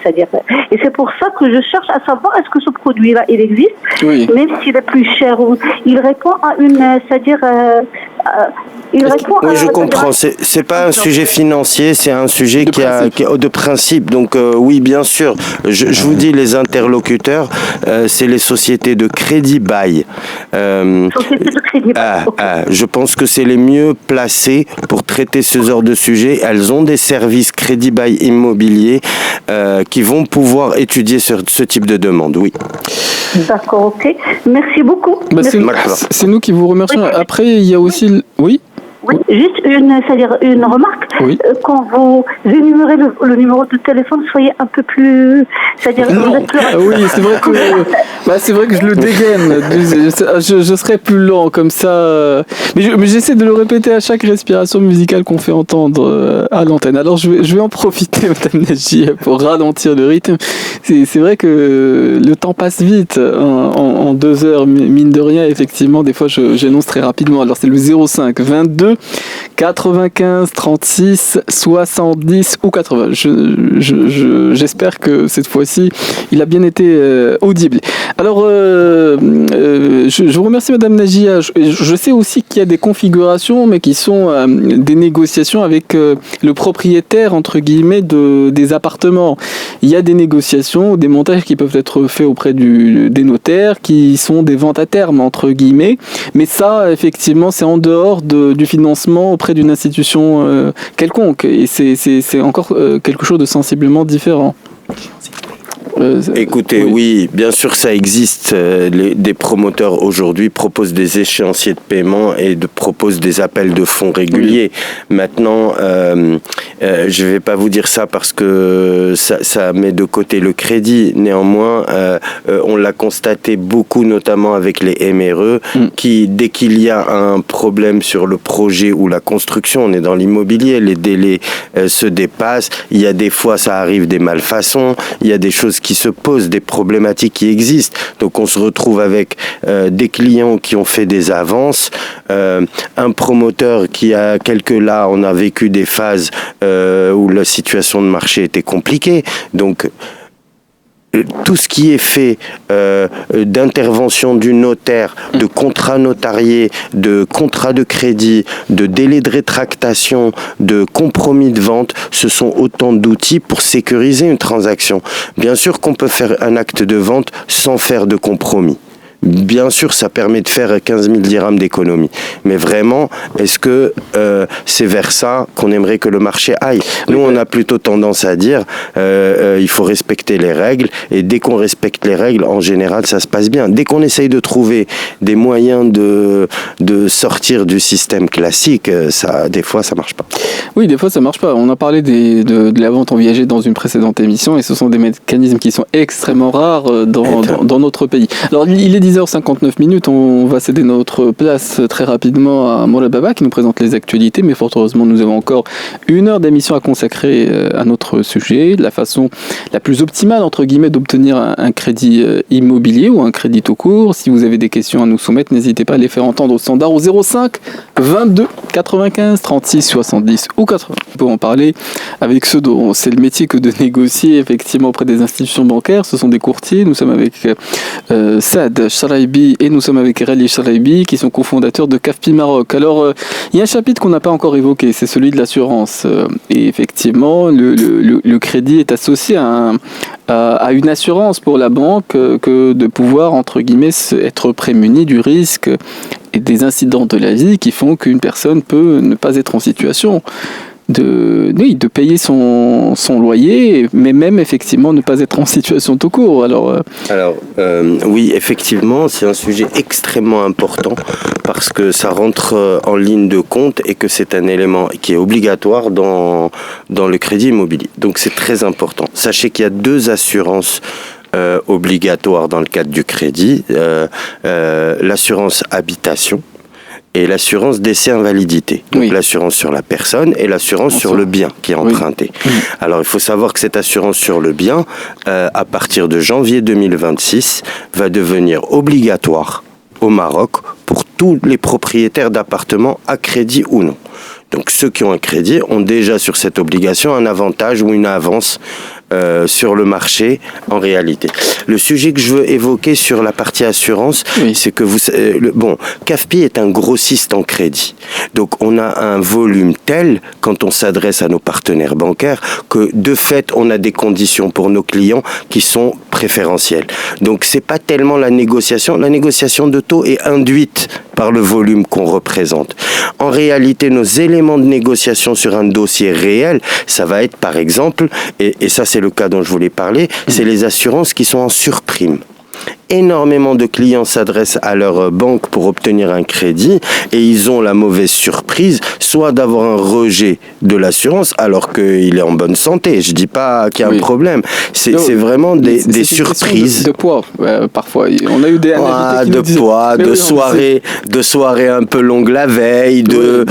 c'est-à-dire. Et c'est pour ça que je cherche à savoir est-ce que ce produit-là il existe, même s'il est plus cher ou il répond à une, c'est-à-dire.
Oui, je comprends. C'est pas un sujet financier, c'est un sujet qui est de principe. Donc oui, bien sûr. Je vous dis, les interlocuteurs, c'est les sociétés de crédit bail.
Sociétés de crédit bail.
Je pense que c'est les mieux placées pour traiter ce genre de sujet. Elles ont des services crédit bail immobilier qui vont pouvoir étudier ce type de demande. Oui.
D'accord, ok. Merci beaucoup.
C'est nous qui vous remercions. Oui. Après, il y a aussi... Oui.
Oui, juste une remarque.
Oui.
Quand vous énumérez le numéro de téléphone, soyez un peu plus... C'est-à-dire...
Oui, c'est vrai que je le dégaine. Je serais plus lent comme ça. Mais j'essaie de le répéter à chaque respiration musicale qu'on fait entendre à l'antenne. Alors je vais en profiter, Madame Naji, pour ralentir le rythme. C'est vrai que le temps passe vite. En 2 heures, mine de rien, effectivement, des fois j'énonce très rapidement. Alors c'est le 05 22 95 36 70 ou 80. J'espère que cette fois-ci, il a bien été audible. Alors, je vous remercie, Madame Nagia. Je sais aussi qu'il y a des configurations, mais qui sont des négociations avec le propriétaire, entre guillemets, des appartements. Il y a des négociations, des montages qui peuvent être faits auprès des notaires, qui sont des ventes à terme, entre guillemets. Mais ça, effectivement, c'est en dehors du financement auprès d'une institution quelconque. Et c'est encore quelque chose de sensiblement différent.
Écoutez, oui, bien sûr ça existe. Des promoteurs aujourd'hui proposent des échéanciers de paiement et proposent des appels de fonds réguliers. Oui. Maintenant, je ne vais pas vous dire ça parce que ça met de côté le crédit. Néanmoins, on l'a constaté beaucoup, notamment avec les MRE, qui, dès qu'il y a un problème sur le projet ou la construction, on est dans l'immobilier, les délais se dépassent. Il y a des fois, ça arrive des malfaçons. Il y a des choses qui se posent, des problématiques qui existent. Donc on se retrouve avec des clients qui ont fait des avances, un promoteur qui a on a vécu des phases où la situation de marché était compliquée. Donc tout ce qui est fait d'intervention du notaire, de contrat notarié, de contrat de crédit, de délai de rétractation, de compromis de vente, ce sont autant d'outils pour sécuriser une transaction. Bien sûr qu'on peut faire un acte de vente sans faire de compromis. Bien sûr, ça permet de faire 15 000 dirhams d'économie. Mais vraiment, est-ce que c'est vers ça qu'on aimerait que le marché aille? Nous, on a plutôt tendance à dire il faut respecter les règles. Et dès qu'on respecte les règles, en général, ça se passe bien. Dès qu'on essaye de trouver des moyens de sortir du système classique, des fois, ça marche pas.
Oui, des fois, ça marche pas. On a parlé de la vente en viager dans une précédente émission, et ce sont des mécanismes qui sont extrêmement rares dans notre pays. Alors, il est 10h 10h59, on va céder notre place très rapidement à Mourad Baba qui nous présente les actualités, mais fort heureusement nous avons encore 1 heure d'émission à consacrer à notre sujet, la façon la plus optimale entre guillemets d'obtenir un crédit immobilier ou un crédit tout court. Si vous avez des questions à nous soumettre, n'hésitez pas à les faire entendre au standard au 05 22 95 36 70 ou 80. On peut en parler avec ceux dont c'est le métier que de négocier effectivement auprès des institutions bancaires. Ce sont des courtiers. Nous sommes avec Saad Charaibi et nous sommes avec Rally Charaibi qui sont cofondateurs de CAFPI Maroc. Alors, il y a un chapitre qu'on n'a pas encore évoqué, c'est celui de l'assurance. Et effectivement, le crédit est associé à une assurance pour la banque que de pouvoir, entre guillemets, être prémuni du risque et des incidents de la vie qui font qu'une personne peut ne pas être en situation de payer son loyer, mais même effectivement ne pas être en situation tout court. Alors
oui, effectivement, c'est un sujet extrêmement important parce que ça rentre en ligne de compte et que c'est un élément qui est obligatoire dans le crédit immobilier. Donc c'est très important. Sachez qu'il y a 2 assurances obligatoires dans le cadre du crédit, l'assurance habitation et l'assurance décès invalidité. Donc l'assurance sur la personne et l'assurance sur le bien qui est emprunté. Oui. Alors il faut savoir que cette assurance sur le bien, à partir de janvier 2026, va devenir obligatoire au Maroc pour tous les propriétaires d'appartements à crédit ou non. Donc ceux qui ont un crédit ont déjà sur cette obligation un avantage ou une avance sur le marché en réalité. Le sujet que je veux évoquer sur la partie assurance, c'est que CAFPI est un grossiste en crédit. Donc on a un volume tel quand on s'adresse à nos partenaires bancaires que de fait on a des conditions pour nos clients qui sont préférentielles. Donc c'est pas tellement la négociation de taux est induite par le volume qu'on représente. En réalité, nos éléments de négociation sur un dossier réel, ça va être par exemple, et ça c'est le cas dont je voulais parler, c'est les assurances qui sont en surprime. Énormément de clients s'adressent à leur banque pour obtenir un crédit et ils ont la mauvaise surprise soit d'avoir un rejet de l'assurance alors qu'il est en bonne santé. Je dis pas qu'il y a un problème. C'est vraiment des surprises.
De poids, parfois. On a eu des
de poids, de soirée un peu longue la veille, d'un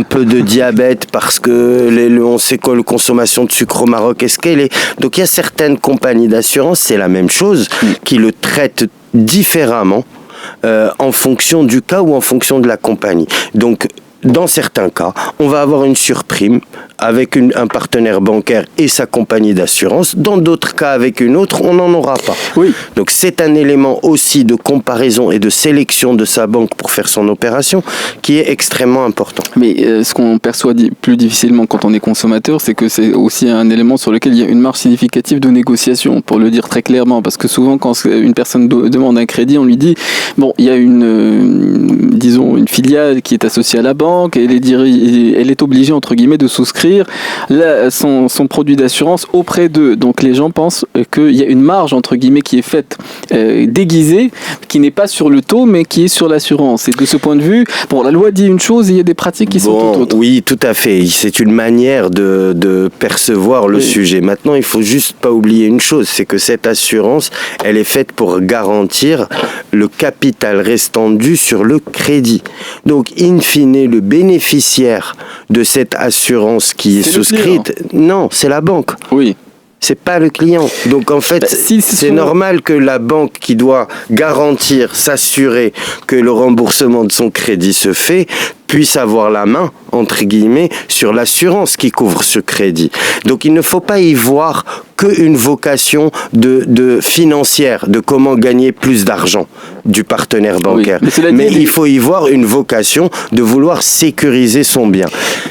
peu de diabète parce que on sait que la consommation de sucre au Maroc est ce qu'elle est. Donc il y a certaines compagnies d'assurance, c'est la même chose, qui le traitent différemment en fonction du cas ou en fonction de la compagnie. Donc dans certains cas, on va avoir une surprime avec un partenaire bancaire et sa compagnie d'assurance. Dans d'autres cas, avec une autre, on n'en aura pas.
Oui.
Donc c'est un élément aussi de comparaison et de sélection de sa banque pour faire son opération qui est extrêmement important.
Mais ce qu'on perçoit plus difficilement quand on est consommateur, c'est que c'est aussi un élément sur lequel il y a une marge significative de négociation, pour le dire très clairement. Parce que souvent, quand une personne demande un crédit, on lui dit, bon, il y a une filiale qui est associée à la banque, et elle est obligée, entre guillemets, de souscrire son produit d'assurance auprès d'eux. Donc les gens pensent qu'il y a une marge, entre guillemets, qui est faite déguisée, qui n'est pas sur le taux, mais qui est sur l'assurance. Et de ce point de vue, la loi dit une chose et il y a des pratiques qui sont tout autres.
Oui, tout à fait. C'est une manière de percevoir le sujet. Maintenant, il faut juste pas oublier une chose, c'est que cette assurance, elle est faite pour garantir le capital restant dû sur le crédit. Donc, in fine, le bénéficiaire de cette assurance qui est souscrite, non, c'est la banque.
Oui.
C'est pas le client. Donc en fait, c'est normal que la banque qui doit garantir, s'assurer que le remboursement de son crédit se fait, puisse avoir la main, entre guillemets, sur l'assurance qui couvre ce crédit. Donc il ne faut pas y voir qu'une vocation de financière, de comment gagner plus d'argent du partenaire bancaire. Oui, mais il faut y voir une vocation de vouloir sécuriser son bien.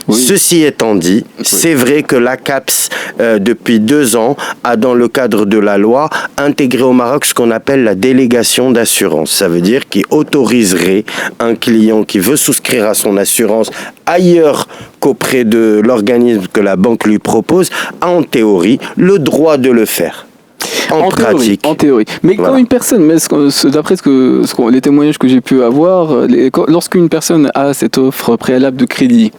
Oui. Ceci étant dit, c'est vrai que la CAPS, depuis 2 ans, a dans le cadre de la loi intégré au Maroc ce qu'on appelle la délégation d'assurance. Ça veut dire qu'il autoriserait un client qui veut souscrire à son assurance ailleurs qu'auprès de l'organisme que la banque lui propose, a en théorie le droit de le faire. En pratique.
En théorie. Mais voilà. Quand une personne, d'après les témoignages que j'ai pu avoir, lorsqu'une personne a cette offre préalable de crédit,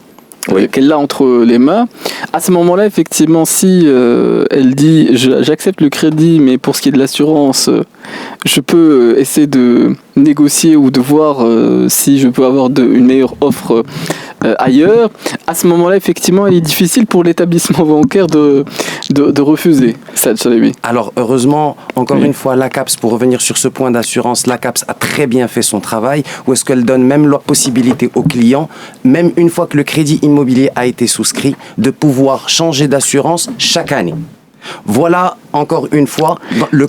qu'elle a entre les mains. À ce moment-là, effectivement, si elle dit j'accepte le crédit, mais pour ce qui est de l'assurance, je peux essayer de négocier ou de voir si je peux avoir une meilleure offre ailleurs. À ce moment-là, effectivement, il est difficile pour l'établissement bancaire de refuser. Ça,
alors, heureusement, encore une fois, l'ACAPS, pour revenir sur ce point d'assurance, l'ACAPS a très bien fait son travail, où est-ce qu'elle donne même la possibilité aux clients, même une fois que le crédit immobilier a été souscrit, de pouvoir changer d'assurance chaque année. Voilà, encore une fois, dans le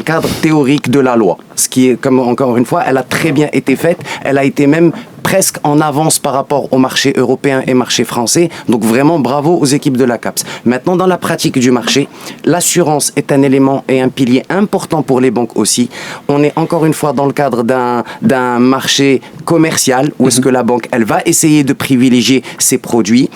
cadre théorique de la loi. Ce qui est, comme encore une fois, elle a très bien été faite. Elle a été même presque en avance par rapport au marché européen et marché français. Donc vraiment, bravo aux équipes de l'ACAPS. Maintenant, dans la pratique du marché, l'assurance est un élément et un pilier important pour les banques aussi. On est encore une fois dans le cadre d'un marché commercial où est-ce que la banque, elle va essayer de privilégier ses produits.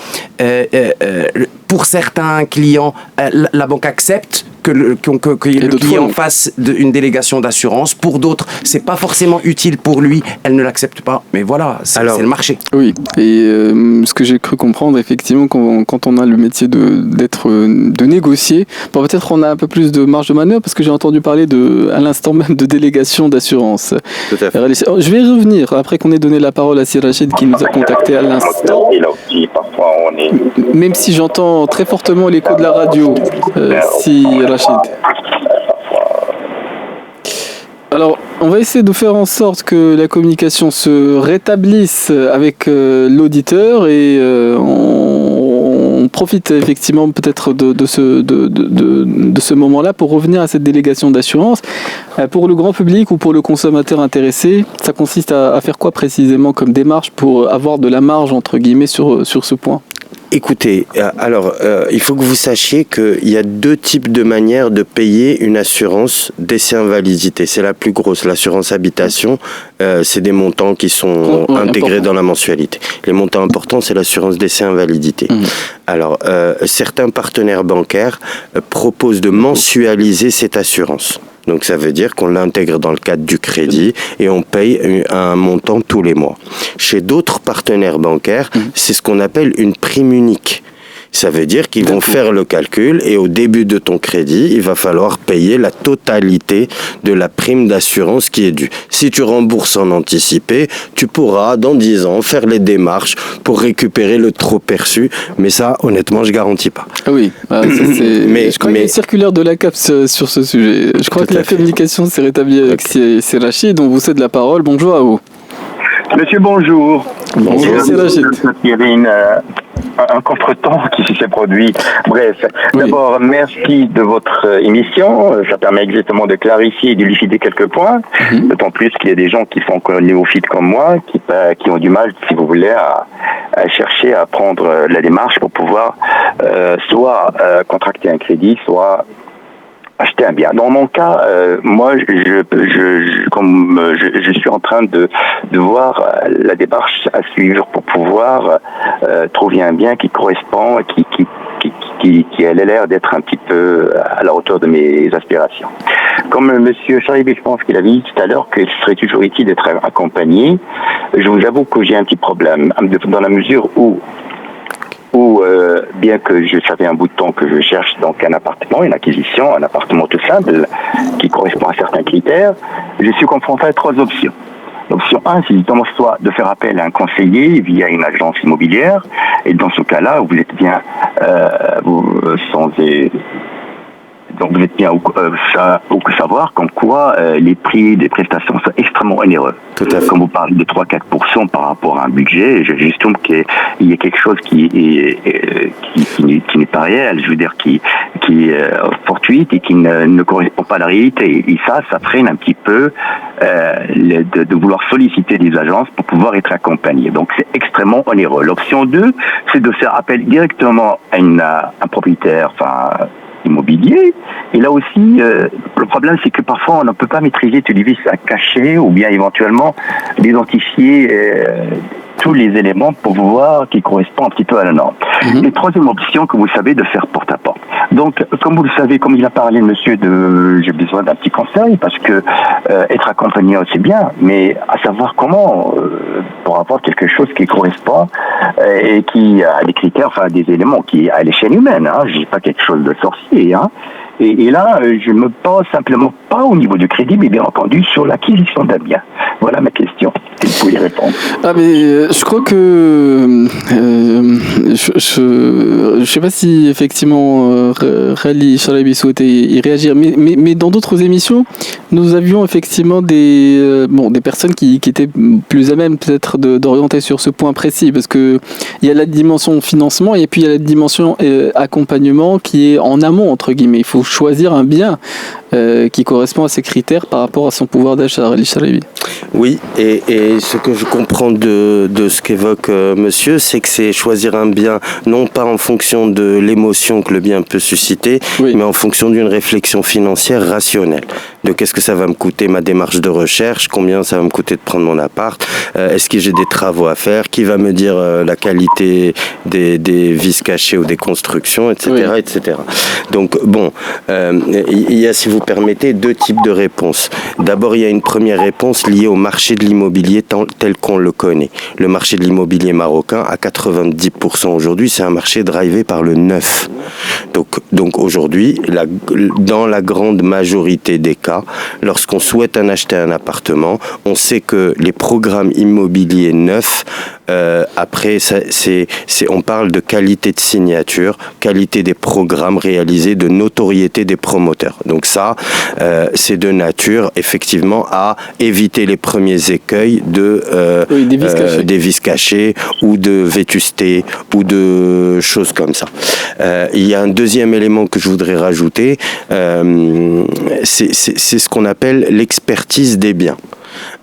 Pour certains clients, la banque accepte que le client fasse une délégation d'assurance. Pour d'autres, c'est pas forcément utile pour lui, elle ne l'accepte pas. Mais voilà, c'est le marché.
Oui, et ce que j'ai cru comprendre, effectivement, quand on a le métier de négocier, peut-être on a un peu plus de marge de manœuvre, parce que j'ai entendu parler à l'instant même de délégation d'assurance.
Tout à fait.
Je vais y revenir, après qu'on ait donné la parole à Sir Rachid, qui nous a contacté à l'instant. Même si j'entends très fortement l'écho de la radio, si Rachid. Alors, on va essayer de faire en sorte que la communication se rétablisse avec l'auditeur et on profite effectivement peut-être de ce moment-là pour revenir à cette délégation d'assurance. Pour le grand public ou pour le consommateur intéressé, ça consiste à faire quoi précisément comme démarche pour avoir de la marge entre guillemets sur ce point ?
Écoutez, alors, il faut que vous sachiez qu'il y a deux types de manières de payer une assurance d'essai invalidité. C'est la plus grosse, l'assurance habitation. C'est des montants qui sont intégrés dans la mensualité. Les montants importants, c'est l'assurance d'essai invalidité. Alors, certains partenaires bancaires proposent de mensualiser cette assurance. Donc ça veut dire qu'on l'intègre dans le cadre du crédit et on paye un montant tous les mois. Chez d'autres partenaires bancaires, c'est ce qu'on appelle une prime unique. Ça veut dire qu'ils vont faire le calcul et au début de ton crédit, il va falloir payer la totalité de la prime d'assurance qui est due. Si tu rembourses en anticipé, tu pourras dans 10 ans faire les démarches pour récupérer le trop perçu. Mais ça, honnêtement, je garantis pas.
Oui, je crois qu'il y a une circulaire de l'ACAPS sur ce sujet. Je crois que la communication s'est rétablie avec Rachid, dont vous cède la parole. Bonjour à vous.
Monsieur, bonjour.
Bonjour, c'est Rachid.
Il y avait un contretemps qui s'est produit. Bref, d'abord, merci de votre émission. Ça permet exactement de clarifier et d'élucider quelques points. D'autant plus qu'il y a des gens qui sont encore néophytes comme moi, qui ont du mal, si vous voulez, à chercher à prendre la démarche pour pouvoir soit contracter un crédit, soit acheter un bien. Dans mon cas, moi, je suis en train de voir la démarche à suivre pour pouvoir trouver un bien qui correspond, qui a l'air d'être un petit peu à la hauteur de mes aspirations. Comme Monsieur Charibi, je pense qu'il avait dit tout à l'heure qu'il serait toujours utile d'être accompagné. Je vous avoue que j'ai un petit problème, dans la mesure où bien que je savais un bout de temps que je cherche donc un appartement, une acquisition, un appartement tout simple qui correspond à certains critères, je suis confronté à 3 options. L'option 1, c'est justement soit de faire appel à un conseiller via une agence immobilière, et dans ce cas-là, vous êtes bien donc vous êtes bien au savoir comme quoi les prix des prestations sont extrêmement onéreux. Comme vous parlez de 3-4% par rapport à un budget, j'estime qu'il y a quelque chose qui n'est pas réel, je veux dire qui est fortuite et qui ne correspond pas à la réalité. Et ça freine un petit peu de vouloir solliciter des agences pour pouvoir être accompagné. Donc c'est extrêmement onéreux. L'option 2, c'est de faire appel directement à un propriétaire, immobilier. Et là aussi, le problème, c'est que parfois, on ne peut pas maîtriser tous les vices à cacher ou bien éventuellement d'identifier tous les éléments pour voir qui correspondent un petit peu à la norme. Et troisième option, que vous savez, de faire porte-à-porte. Donc, comme vous le savez, comme il a parlé, monsieur, j'ai besoin d'un petit conseil, parce que être accompagné, c'est bien, mais à savoir comment, pour avoir quelque chose qui correspond et qui a des critères, enfin des éléments qui à l'échelle humaine, hein, je dis pas quelque chose de sorcier, hein. Et là, je me pose simplement pas au niveau du crédit, mais bien entendu sur l'acquisition d'un bien. Voilà ma question. Si vous pouvez y répondre.
Ah mais je crois que je sais pas si effectivement Rally Chalabi souhaitait y réagir, mais dans d'autres émissions, nous avions effectivement des personnes qui étaient plus à même peut-être d'orienter sur ce point précis, parce que il y a la dimension financement et puis il y a la dimension accompagnement qui est en amont entre guillemets. Il faut choisir un bien qui correspond à ces critères par rapport à son pouvoir d'achat. Rally Chalabi.
Oui, et ce que je comprends de ce qu'évoque monsieur, c'est que c'est choisir un bien, non pas en fonction de l'émotion que le bien peut susciter, oui, mais en fonction d'une réflexion financière rationnelle. De qu'est-ce que ça va me coûter ma démarche de recherche, combien ça va me coûter de prendre mon appart, est-ce que j'ai des travaux à faire, qui va me dire la qualité des vis cachés ou des constructions, etc. Oui, etc. Donc bon, il y a, si vous permettez, deux types de réponses. D'abord, il y a une première réponse liée au marché de l'immobilier tel qu'on le connaît. Le marché de l'immobilier marocain, à 90% aujourd'hui, c'est un marché drivé par le neuf. Donc aujourd'hui, dans la grande majorité des cas, lorsqu'on souhaite acheter un appartement, on sait que les programmes immobiliers neufs, après, on parle de qualité de signature, qualité des programmes réalisés, de notoriété des promoteurs. Donc ça, c'est de nature, effectivement, à éviter les premiers écueils des vis cachés ou de vétusté ou de choses comme ça. Il y a un deuxième élément que je voudrais rajouter, c'est ce qu'on appelle l'expertise des biens.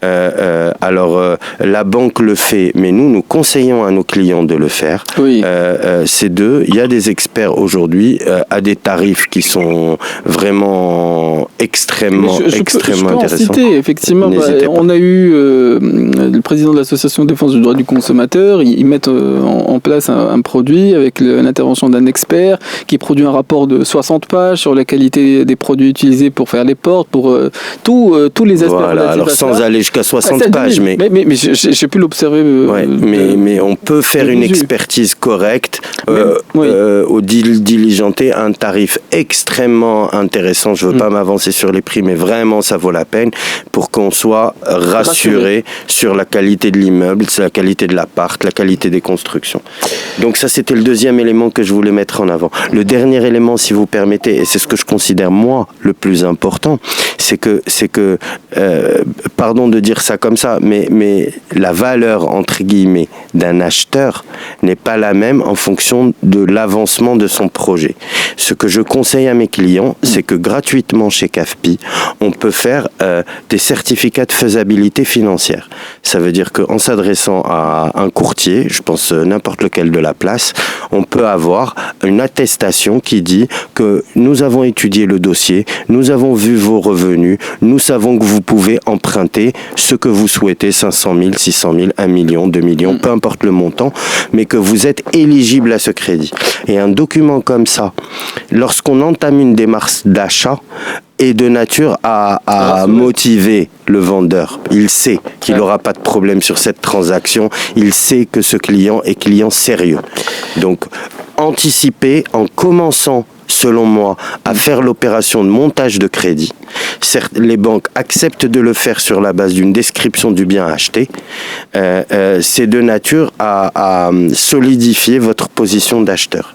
La banque le fait, mais nous conseillons à nos clients de le faire. Oui. Il y a des experts aujourd'hui à des tarifs qui sont vraiment extrêmement intéressants.
Citer, effectivement, on a eu le président de l'association de défense du droit du consommateur. Ils mettent en place un produit avec l'intervention d'un expert qui produit un rapport de 60 pages sur la qualité des produits utilisés pour faire les portes, pour tous les aspects.
Voilà. Alors sans aller jusqu'à 60 pages, mais
j'ai pu l'observer.
Mais on peut faire une expertise correcte, diligenter un tarif extrêmement intéressant. Je ne veux pas m'avancer sur les prix, mais vraiment ça vaut la peine pour qu'on soit rassuré sur la qualité de l'immeuble, sur la qualité de l'appart, la qualité des constructions. Donc ça, c'était le deuxième élément que je voulais mettre en avant. Le dernier élément, si vous permettez, et c'est ce que je considère moi le plus important, c'est que pardon de dire ça comme ça, mais la valeur, entre guillemets, d'un acheteur n'est pas la même en fonction de l'avancement de son projet. Ce que je conseille à mes clients, c'est que gratuitement chez CAFPI, on peut faire des certificats de faisabilité financière. Ça veut dire qu'en s'adressant à un courtier, je pense n'importe lequel de la place, on peut avoir une attestation qui dit que nous avons étudié le dossier, nous avons vu vos revenus, nous savons que vous pouvez emprunter ce que vous souhaitez, 500 000, 600 000, 1 million, 2 millions, peu importe le montant, mais que vous êtes éligible à ce crédit. Et un document comme ça, lorsqu'on entame une démarche d'achat, est de nature à motiver le vendeur. Il sait qu'il n'aura pas de problème sur cette transaction. Il sait que ce client est client sérieux. Donc, anticiper en commençant, selon moi, à faire l'opération de montage de crédit. Certes, les banques acceptent de le faire sur la base d'une description du bien acheté. C'est de nature à solidifier votre position d'acheteur.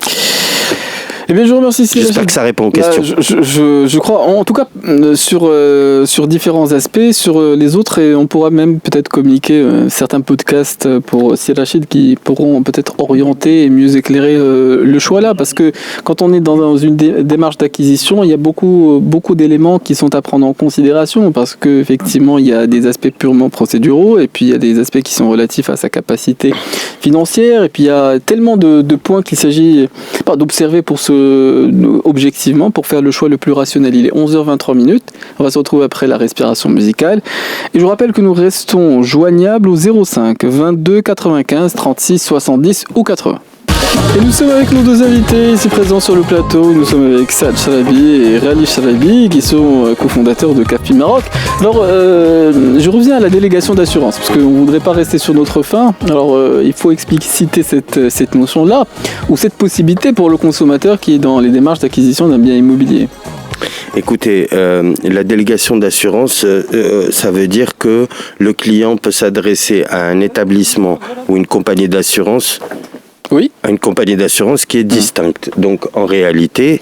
Eh bien, je vous remercie.
J'espère que ça répond aux questions.
Je crois, en tout cas, sur différents aspects, sur les autres, et on pourra même peut-être communiquer certains podcasts pour Sir Rachid qui pourront peut-être orienter et mieux éclairer le choix là, parce que quand on est dans une démarche d'acquisition, il y a beaucoup d'éléments qui sont à prendre en considération, parce que effectivement, il y a des aspects purement procéduraux, et puis il y a des aspects qui sont relatifs à sa capacité financière, et puis il y a tellement de points qu'il s'agit d'observer objectivement pour faire le choix le plus rationnel. Il est 11h23. On va se retrouver après la respiration musicale. Et je vous rappelle que nous restons joignables au 05 22 95 36 70 ou 80. Et nous sommes avec nos deux invités ici présents sur le plateau. Nous sommes avec Saad Chalabi et Rally Chalabi qui sont cofondateurs de Cafi Maroc. Alors, je reviens à la délégation d'assurance parce qu'on ne voudrait pas rester sur notre fin. Alors, il faut expliciter cette notion-là ou cette possibilité pour le consommateur qui est dans les démarches d'acquisition d'un bien immobilier.
Écoutez, la délégation d'assurance, ça veut dire que le client peut s'adresser à un établissement ou une compagnie d'assurance.
Oui.
À une compagnie d'assurance qui est distincte. Donc en réalité,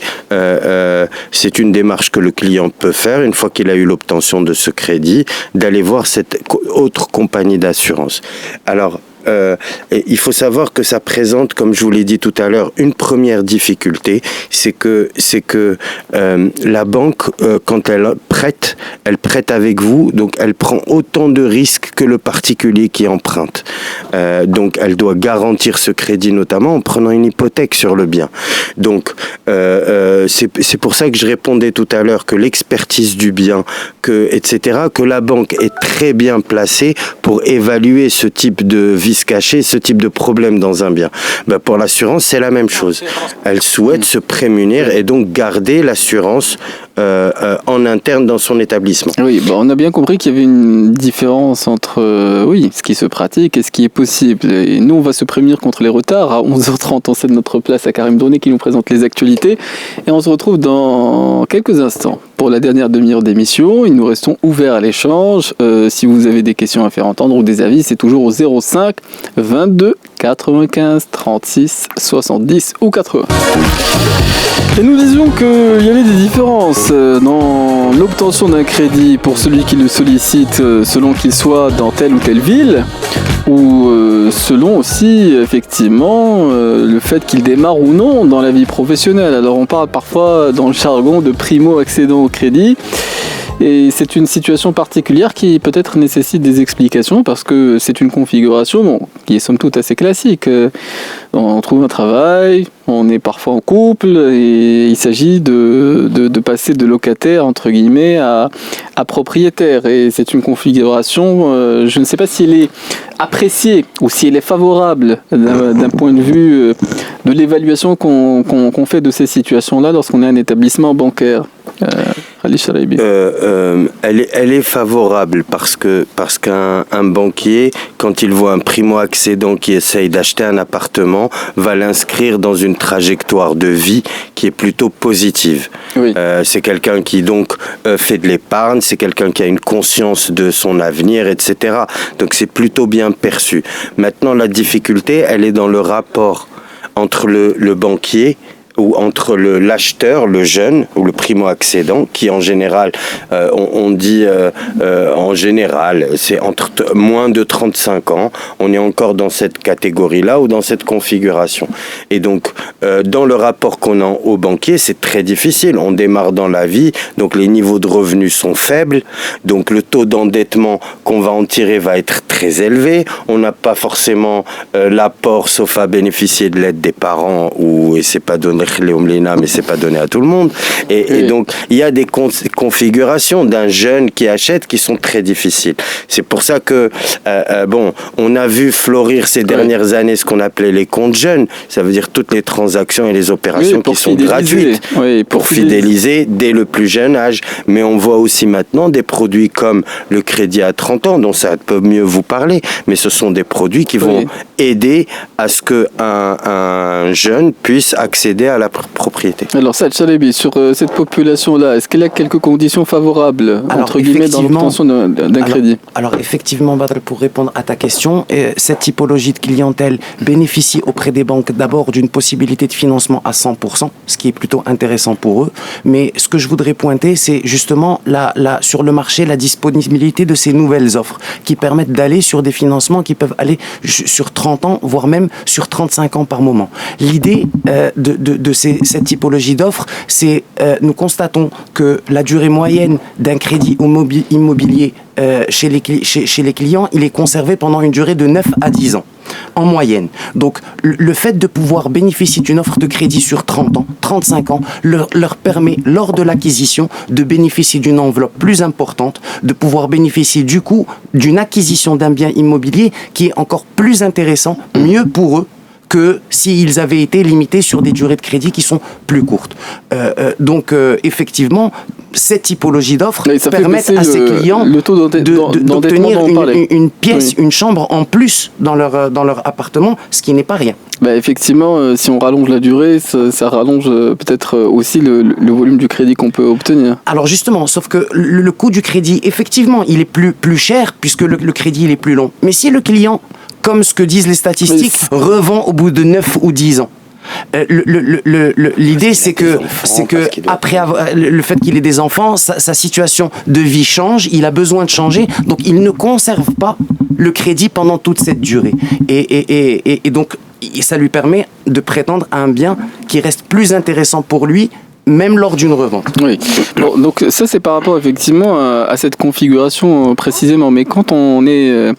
c'est une démarche que le client peut faire une fois qu'il a eu l'obtention de ce crédit, d'aller voir cette autre compagnie d'assurance. Alors, il faut savoir que ça présente, comme je vous l'ai dit tout à l'heure, une première difficulté, c'est que la banque, quand elle prête avec vous, donc elle prend autant de risques que le particulier qui emprunte. Donc elle doit garantir ce crédit notamment en prenant une hypothèque sur le bien. Donc c'est pour ça que je répondais tout à l'heure que l'expertise du bien, etc., que la banque est très bien placée pour évaluer ce type de vice caché, ce type de problème dans un bien. Pour l'assurance, c'est la même chose. Elle souhaite se prémunir et donc garder l'assurance en interne dans son établissement.
Oui, on a bien compris qu'il y avait une différence entre ce qui se pratique et ce qui est possible. Et nous, on va se prémunir contre les retards. À 11h30, on cède notre place à Karim Donné qui nous présente les actualités. Et on se retrouve dans quelques instants pour la dernière demi-heure d'émission. Et nous restons ouverts à l'échange. Si vous avez des questions à faire entendre ou des avis, c'est toujours au 05 22 95 36 70 ou 80. Et nous disions qu'il y avait des différences dans l'obtention d'un crédit pour celui qui le sollicite selon qu'il soit dans telle ou telle ville ou selon aussi effectivement le fait qu'il démarre ou non dans la vie professionnelle. Alors on parle parfois dans le jargon de primo-accédant au crédit. Et c'est une situation particulière qui peut-être nécessite des explications parce que c'est une configuration qui est somme toute assez classique. On trouve un travail, on est parfois en couple et il s'agit de passer de locataire entre guillemets à propriétaire. Et c'est une configuration, je ne sais pas si elle est appréciée ou si elle est favorable d'un point de vue de l'évaluation qu'on fait de ces situations-là lorsqu'on est un établissement bancaire. Ali Chalabi.
Elle est favorable parce qu'un banquier, quand il voit un primo-accédant qui essaye d'acheter un appartement, va l'inscrire dans une trajectoire de vie qui est plutôt positive. Oui. C'est quelqu'un qui donc fait de l'épargne, c'est quelqu'un qui a une conscience de son avenir, etc. Donc c'est plutôt bien perçu. Maintenant, la difficulté, elle est dans le rapport entre le banquier ou entre l'acheteur, le jeune ou le primo-accédant, qui en général, on dit en général, c'est entre moins de 35 ans, on est encore dans cette catégorie-là ou dans cette configuration. Et donc, dans le rapport qu'on a au banquier, c'est très difficile. On démarre dans la vie, donc les niveaux de revenus sont faibles, donc le taux d'endettement qu'on va en tirer va être très élevé. On n'a pas forcément l'apport, sauf à bénéficier de l'aide des parents, et c'est pas donné mais c'est pas donné à tout le monde. Et donc, il y a des configurations d'un jeune qui achète qui sont très difficiles. C'est pour ça que, on a vu fleurir ces dernières années ce qu'on appelait les comptes jeunes. Ça veut dire toutes les transactions et les opérations qui sont gratuites pour fidéliser dès le plus jeune âge. Mais on voit aussi maintenant des produits comme le crédit à 30 ans, dont ça peut mieux vous parler, mais ce sont des produits qui vont aider à ce qu'un jeune puisse accéder à la propriété.
Alors Saad Chalabi, sur cette population-là, est-ce qu'elle a quelques conditions favorables, entre guillemets, dans l'obtention d'un crédit ?
Alors effectivement, Badr, pour répondre à ta question, cette typologie de clientèle bénéficie auprès des banques d'abord d'une possibilité de financement à 100%, ce qui est plutôt intéressant pour eux. Mais ce que je voudrais pointer, c'est justement sur le marché la disponibilité de ces nouvelles offres qui permettent d'aller sur des financements qui peuvent aller sur 30 ans, voire même sur 35 ans par moment. L'idée de cette typologie d'offres, c'est nous constatons que la durée moyenne d'un crédit immobilier chez les clients, il est conservé pendant une durée de 9 à 10 ans. En moyenne. Donc, le fait de pouvoir bénéficier d'une offre de crédit sur 30 ans, 35 ans, leur permet, lors de l'acquisition, de bénéficier d'une enveloppe plus importante, de pouvoir bénéficier du coup d'une acquisition d'un bien immobilier qui est encore plus intéressant, mieux pour eux, que s'ils avaient été limités sur des durées de crédit qui sont plus courtes. Donc, effectivement, cette typologie d'offres permettent à ces clients d'obtenir une pièce, une chambre en plus dans leur appartement, ce qui n'est pas rien.
Effectivement, si on rallonge la durée, ça rallonge peut-être aussi le volume du crédit qu'on peut obtenir.
Alors justement, sauf que le coût du crédit, effectivement, il est plus cher puisque le crédit il est plus long. Mais si le client, comme ce que disent les statistiques, revend au bout de 9 ou 10 ans, l'idée c'est que après le fait qu'il ait des enfants, sa situation de vie change, il a besoin de changer, donc il ne conserve pas le crédit pendant toute cette durée. Et donc ça lui permet de prétendre à un bien qui reste plus intéressant pour lui, même lors d'une revente.
Oui. Bon, donc ça c'est par rapport effectivement à cette configuration précisément. Mais quand on est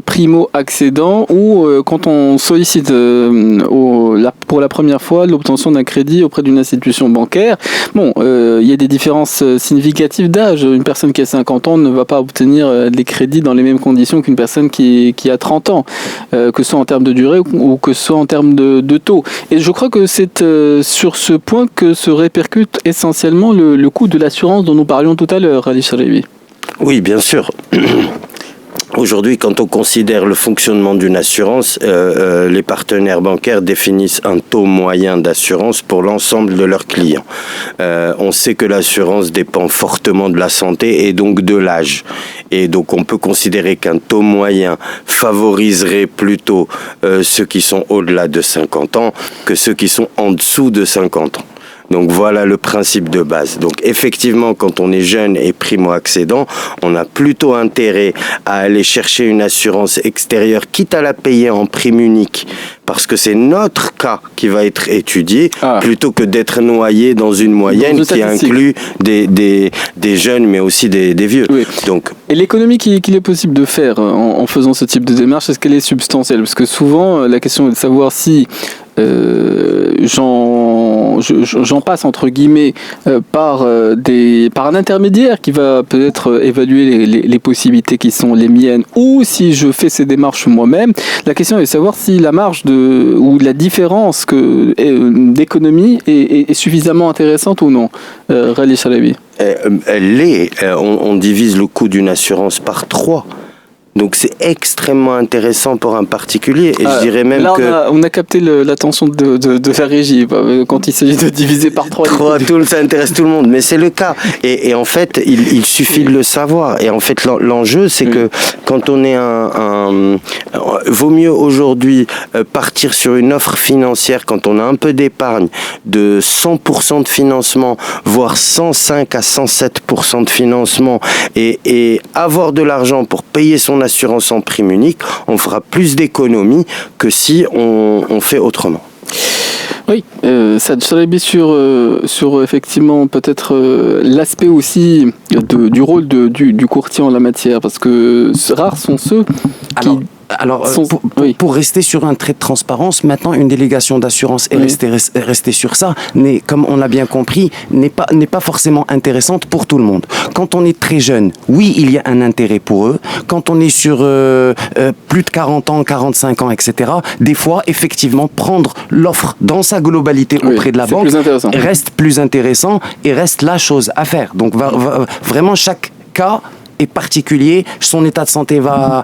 primo-accédant ou quand on sollicite pour la première fois l'obtention d'un crédit auprès d'une institution bancaire, il y a des différences significatives d'âge. Une personne qui a 50 ans ne va pas obtenir des crédits dans les mêmes conditions qu'une personne qui a 30 ans, que ce soit en termes de durée ou que ce soit en termes de taux. Et je crois que c'est sur ce point que se répercute essentiellement le coût de l'assurance dont nous parlions tout à l'heure, Ali Chalabi.
Oui, bien sûr. Aujourd'hui, quand on considère le fonctionnement d'une assurance, les partenaires bancaires définissent un taux moyen d'assurance pour l'ensemble de leurs clients. On sait que l'assurance dépend fortement de la santé et donc de l'âge. Et donc on peut considérer qu'un taux moyen favoriserait plutôt ceux qui sont au-delà de 50 ans que ceux qui sont en dessous de 50 ans. Donc voilà le principe de base. Donc effectivement, quand on est jeune et primo-accédant, on a plutôt intérêt à aller chercher une assurance extérieure, quitte à la payer en prime unique, parce que c'est notre cas qui va être étudié, plutôt que d'être noyé dans une moyenne qui inclut des jeunes, mais aussi des vieux. Oui. Donc,
et l'économie qu'il est possible de faire en faisant ce type de démarche, est-ce qu'elle est substantielle ? Parce que souvent, la question est de savoir si j'en passe entre guillemets par un intermédiaire qui va peut-être évaluer les possibilités qui sont les miennes, ou si je fais ces démarches moi-même. La question est de savoir si la marge ou la différence d'économie est suffisamment intéressante ou non. Rally Chalabi.
Elle l'est. On divise le coût d'une assurance par 3. Donc c'est extrêmement intéressant pour un particulier, et je dirais même
là,
que...
on a capté l'attention de la régie, quand il s'agit de diviser par 3.
Ça intéresse tout le monde, mais c'est le cas. Et en fait, il suffit de le savoir. Et en fait, l'enjeu, c'est que quand on est vaut mieux aujourd'hui partir sur une offre financière quand on a un peu d'épargne, de 100% de financement, voire 105 à 107% de financement, et avoir de l'argent pour payer son assurance en prime unique, on fera plus d'économies que si on fait autrement.
Oui, ça serait sur effectivement peut-être l'aspect aussi du rôle du courtier en la matière, parce que rares sont ceux qui...
Alors, pour rester sur un trait de transparence, maintenant une délégation d'assurance est restée sur ça, mais comme on l'a bien compris, n'est pas forcément intéressante pour tout le monde. Quand on est très jeune, oui, il y a un intérêt pour eux. Quand on est sur plus de 40 ans, 45 ans, etc., des fois, effectivement, prendre l'offre dans sa globalité auprès de la banque reste plus intéressant et reste la chose à faire. Donc, vraiment, chaque cas est particulier, son état de santé va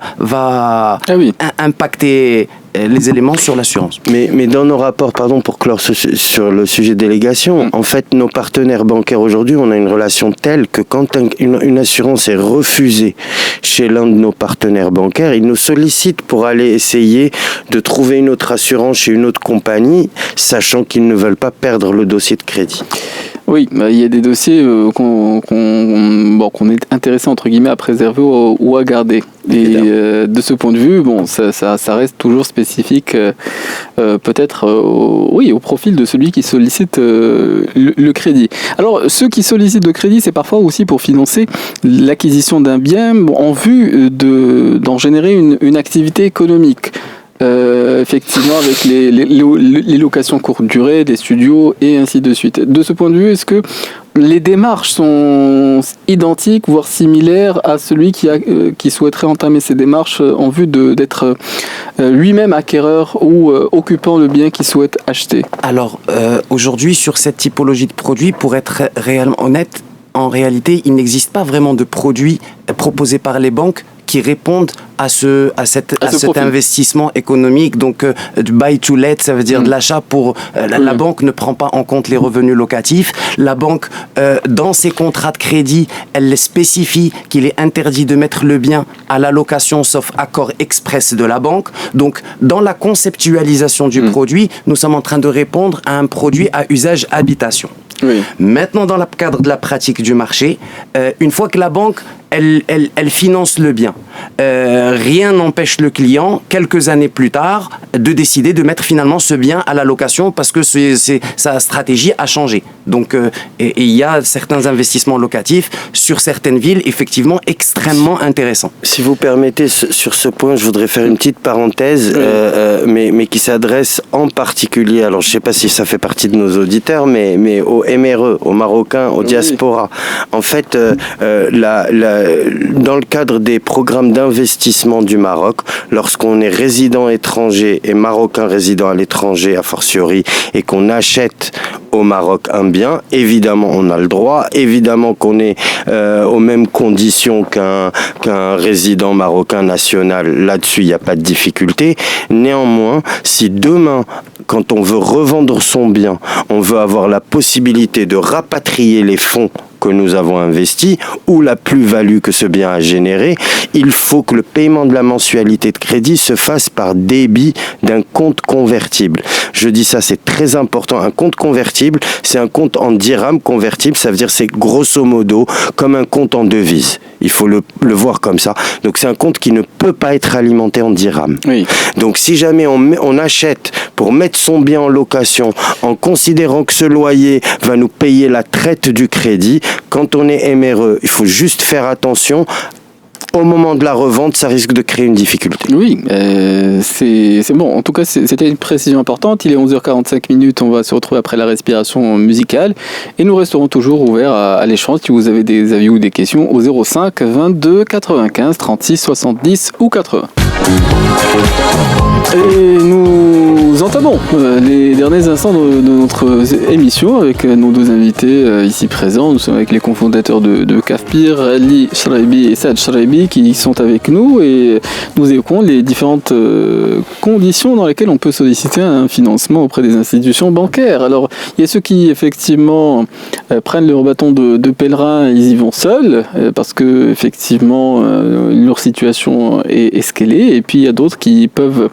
impacter les éléments sur l'assurance.
Mais dans nos rapports, pour clore sur le sujet de délégation, en fait, nos partenaires bancaires aujourd'hui, on a une relation telle que quand une assurance est refusée chez l'un de nos partenaires bancaires, ils nous sollicitent pour aller essayer de trouver une autre assurance chez une autre compagnie, sachant qu'ils ne veulent pas perdre le dossier de crédit.
Oui, il y a des dossiers qu'on est intéressé entre guillemets à préserver ou à garder. Et de ce point de vue, ça reste toujours spécifique, peut-être au profil de celui qui sollicite le crédit. Alors, ceux qui sollicitent le crédit, c'est parfois aussi pour financer l'acquisition d'un bien en vue d'en générer une activité économique. effectivement avec les locations courte durée, des studios et ainsi de suite. De ce point de vue, est-ce que les démarches sont identiques, voire similaires à celui qui souhaiterait entamer ces démarches en vue d'être lui-même acquéreur ou occupant le bien qu'il souhaite acheter?
Alors, aujourd'hui, sur cette typologie de produits, pour être réellement honnête, en réalité, il n'existe pas vraiment de produits proposés par les banques qui répondent à cet investissement économique. Donc, du buy to let, ça veut dire de l'achat pour... La banque ne prend pas en compte les revenus locatifs. La banque, dans ses contrats de crédit, elle spécifie qu'il est interdit de mettre le bien à la location sauf accord express de la banque. Donc, dans la conceptualisation du produit, nous sommes en train de répondre à un produit à usage habitation. Oui. Maintenant, dans le cadre de la pratique du marché, une fois que la banque elle finance le bien, rien n'empêche le client, quelques années plus tard, de décider de mettre finalement ce bien à la location parce que sa stratégie a changé. Donc, et il y a certains investissements locatifs sur certaines villes, effectivement, extrêmement intéressants.
Si vous permettez, sur ce point, je voudrais faire une petite parenthèse, mais qui s'adresse en particulier, alors je ne sais pas si ça fait partie de nos auditeurs, mais aux MRE, aux Marocains, aux diasporas. En fait, dans le cadre des programmes d'investissement du Maroc, lorsqu'on est résident étranger et Marocain résident à l'étranger, a fortiori, et qu'on achète au Maroc un bien, évidemment on a le droit, évidemment qu'on est aux mêmes conditions qu'un résident marocain national, là-dessus il n'y a pas de difficulté. Néanmoins, si demain, quand on veut revendre son bien, on veut avoir la possibilité de rapatrier les fonds que nous avons investi ou la plus-value que ce bien a généré, il faut que le paiement de la mensualité de crédit se fasse par débit d'un compte convertible. Je dis ça, c'est très important. Un compte convertible, c'est un compte en dirham convertible, ça veut dire c'est grosso modo comme un compte en devise. Il faut le voir comme ça. Donc c'est un compte qui ne peut pas être alimenté en dirham. Oui. Donc si jamais on achète pour mettre son bien en location en considérant que ce loyer va nous payer la traite du crédit, quand on est MRE, il faut juste faire attention. Au moment de la revente, ça risque de créer une difficulté.
Oui, c'est bon. En tout cas, c'était une précision importante. Il est 11h45. On va se retrouver après la respiration musicale. Et nous resterons toujours ouverts à l'échange si vous avez des avis ou des questions au 05 22 95 36 70 ou 80. Et nous entamons les derniers instants de notre émission avec nos deux invités ici présents. Nous sommes avec les cofondateurs de Kafpir, Ali Shraibi et Saad Shraibi, qui sont avec nous et nous évoquons les différentes conditions dans lesquelles on peut solliciter un financement auprès des institutions bancaires. Alors, il y a ceux qui, effectivement, prennent leur bâton de pèlerin, ils y vont seuls, parce que, effectivement, leur situation est ce qu'elle est, et puis il y a d'autres qui peuvent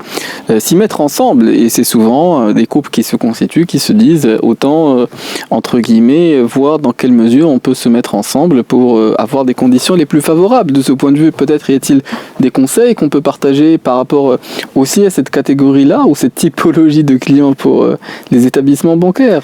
s'y mettre ensemble, et c'est souvent des couples qui se constituent, qui se disent autant, entre guillemets, voir dans quelle mesure on peut se mettre ensemble pour avoir des conditions les plus favorables. De ce point de vue, peut-être y a-t-il des conseils qu'on peut partager par rapport aussi à cette catégorie-là ou cette typologie de clients pour les établissements bancaires?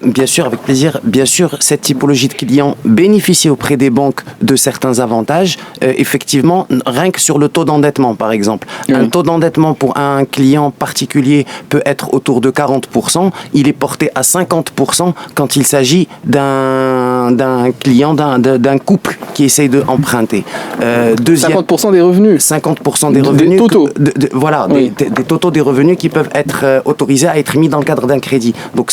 Bien sûr, avec plaisir. Bien sûr, cette typologie de clients bénéficie auprès des banques de certains avantages. Effectivement, rien que sur le taux d'endettement, par exemple. Oui. Un taux d'endettement pour un client particulier peut être autour de 40%. Il est porté à 50% quand il s'agit d'un client, d'un couple qui essaye d'emprunter.
50% des revenus.
50% des revenus.
Des totaux.
Voilà, oui. des totaux des revenus qui peuvent être autorisés à être mis dans le cadre d'un crédit. Donc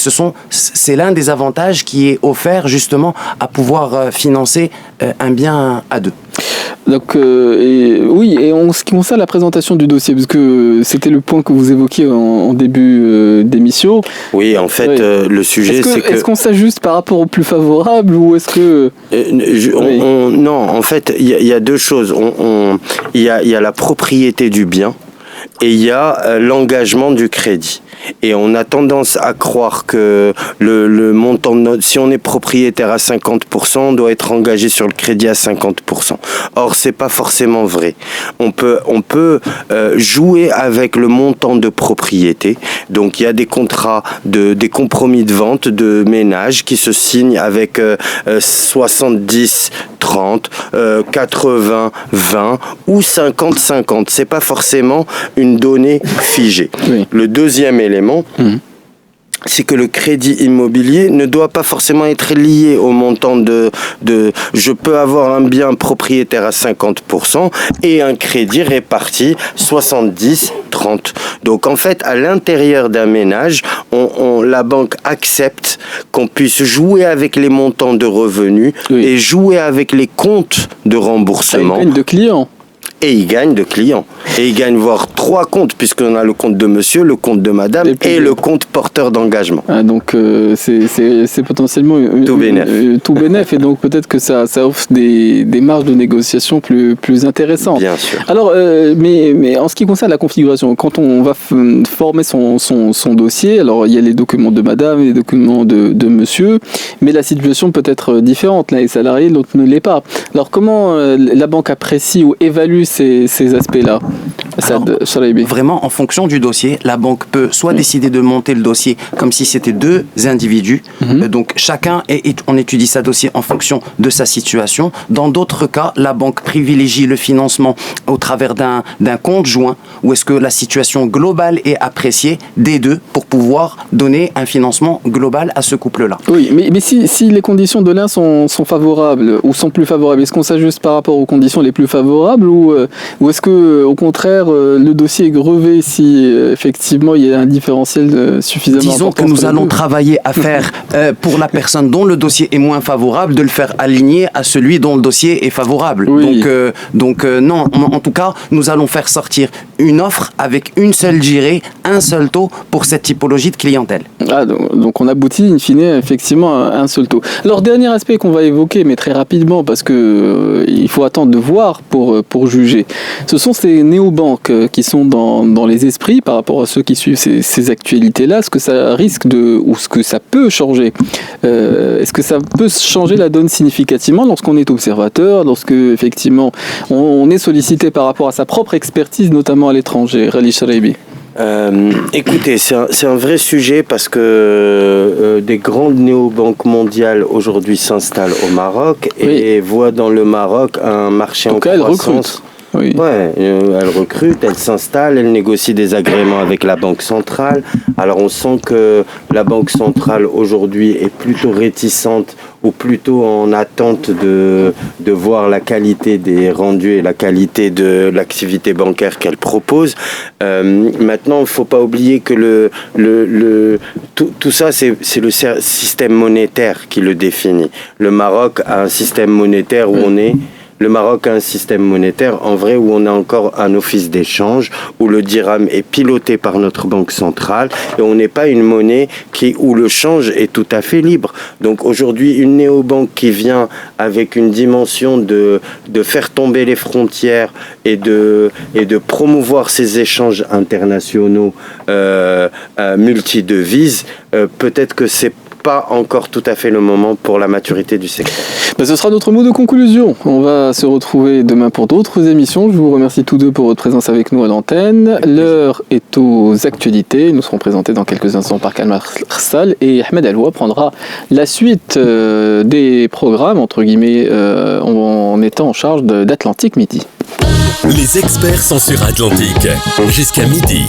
c'est l'un des avantages qui est offert justement à pouvoir financer un bien à deux.
Donc, et en ce qui concerne la présentation du dossier, parce que c'était le point que vous évoquiez en début d'émission.
Oui, en fait, le sujet, c'est que...
Est-ce qu'on s'ajuste par rapport au plus favorable ou est-ce que...
Non, en fait, il y a deux choses. Il y a la propriété du bien et il y a l'engagement du crédit. Et on a tendance à croire que le montant de si on est propriétaire à 50%, on doit être engagé sur le crédit à 50%. Or, c'est pas forcément vrai. On peut jouer avec le montant de propriété. Donc, il y a des contrats des compromis de vente de ménage qui se signent avec 70, 30, 80, 20 ou 50, 50. C'est pas forcément une une donnée figée.
Oui.
Le deuxième élément, c'est que le crédit immobilier ne doit pas forcément être lié au montant de je peux avoir un bien propriétaire à 50% et un crédit réparti 70-30. Donc en fait, à l'intérieur d'un ménage, la banque accepte qu'on puisse jouer avec les montants de revenus et jouer avec les comptes de remboursement.
Une de clients.
Et il gagne de clients. Et il gagne voire 3 comptes, puisqu'on a le compte de monsieur, le compte de madame et le compte porteur d'engagement.
Ah, donc c'est potentiellement
tout bénef.
Tout bénef, et donc peut-être que ça offre des marges de négociation plus intéressantes.
Bien sûr.
Alors, mais en ce qui concerne la configuration, quand on va former son dossier, alors il y a les documents de madame et les documents de monsieur, mais la situation peut être différente. L'un est salarié, l'autre ne l'est pas. Alors comment la banque apprécie ou évalue ces aspects-là?
Alors, vraiment, en fonction du dossier, la banque peut soit décider de monter le dossier comme si c'était 2 individus. Donc, chacun, on étudie sa dossier en fonction de sa situation. Dans d'autres cas, la banque privilégie le financement au travers d'un compte joint, où est-ce que la situation globale est appréciée des deux pour pouvoir donner un financement global à ce couple-là.
Oui, mais si les conditions de l'un sont favorables ou sont plus favorables, est-ce qu'on s'ajuste par rapport aux conditions les plus favorables ou est-ce que, au contraire, le dossier est grevé si effectivement il y a un différentiel suffisamment
Disons
important?
que nous allons travailler à faire pour la personne dont le dossier est moins favorable, de le faire aligner à celui dont le dossier est favorable.
Oui.
Donc non, en tout cas, nous allons faire sortir une offre avec une seule girée, un seul taux pour cette typologie de clientèle.
Ah, donc on aboutit in fine effectivement à un seul taux. Alors dernier aspect qu'on va évoquer, mais très rapidement parce que il faut attendre de voir pour juger. Ce sont ces néobanques qui sont dans les esprits par rapport à ceux qui suivent ces actualités-là. Ce que ça risque ou ce que ça peut changer. Est-ce que ça peut changer la donne significativement lorsqu'on est observateur, lorsque effectivement on est sollicité par rapport à sa propre expertise, notamment à l'étranger? Rally Charaibi.
Écoutez, c'est un vrai sujet parce que des grandes néobanques mondiales aujourd'hui s'installent au Maroc et voient dans le Maroc un marché en croissance.
Oui.
Ouais, elle recrute, elle s'installe, elle négocie des agréments avec la Banque centrale. Alors on sent que la Banque centrale aujourd'hui est plutôt réticente ou plutôt en attente de voir la qualité des rendus et la qualité de l'activité bancaire qu'elle propose. Maintenant, il ne faut pas oublier que tout ça, c'est le système monétaire qui le définit. Le Maroc a un système monétaire où Le Maroc a un système monétaire, en vrai, où on a encore un office d'échange, où le dirham est piloté par notre banque centrale, et on n'est pas une monnaie où le change est tout à fait libre. Donc aujourd'hui, une néobanque qui vient avec une dimension de faire tomber les frontières et de promouvoir ces échanges internationaux multidevises, peut-être que c'est pas encore tout à fait le moment pour la maturité du secteur.
Ce sera notre mot de conclusion. On va se retrouver demain pour d'autres émissions. Je vous remercie tous deux pour votre présence avec nous à l'antenne. L'heure est aux actualités. Nous serons présentés dans quelques instants par Kalmar Rsal et Ahmed Aloua prendra la suite des programmes, entre guillemets, en étant en charge d'Atlantique Midi.
Les experts sont sur Atlantique jusqu'à midi.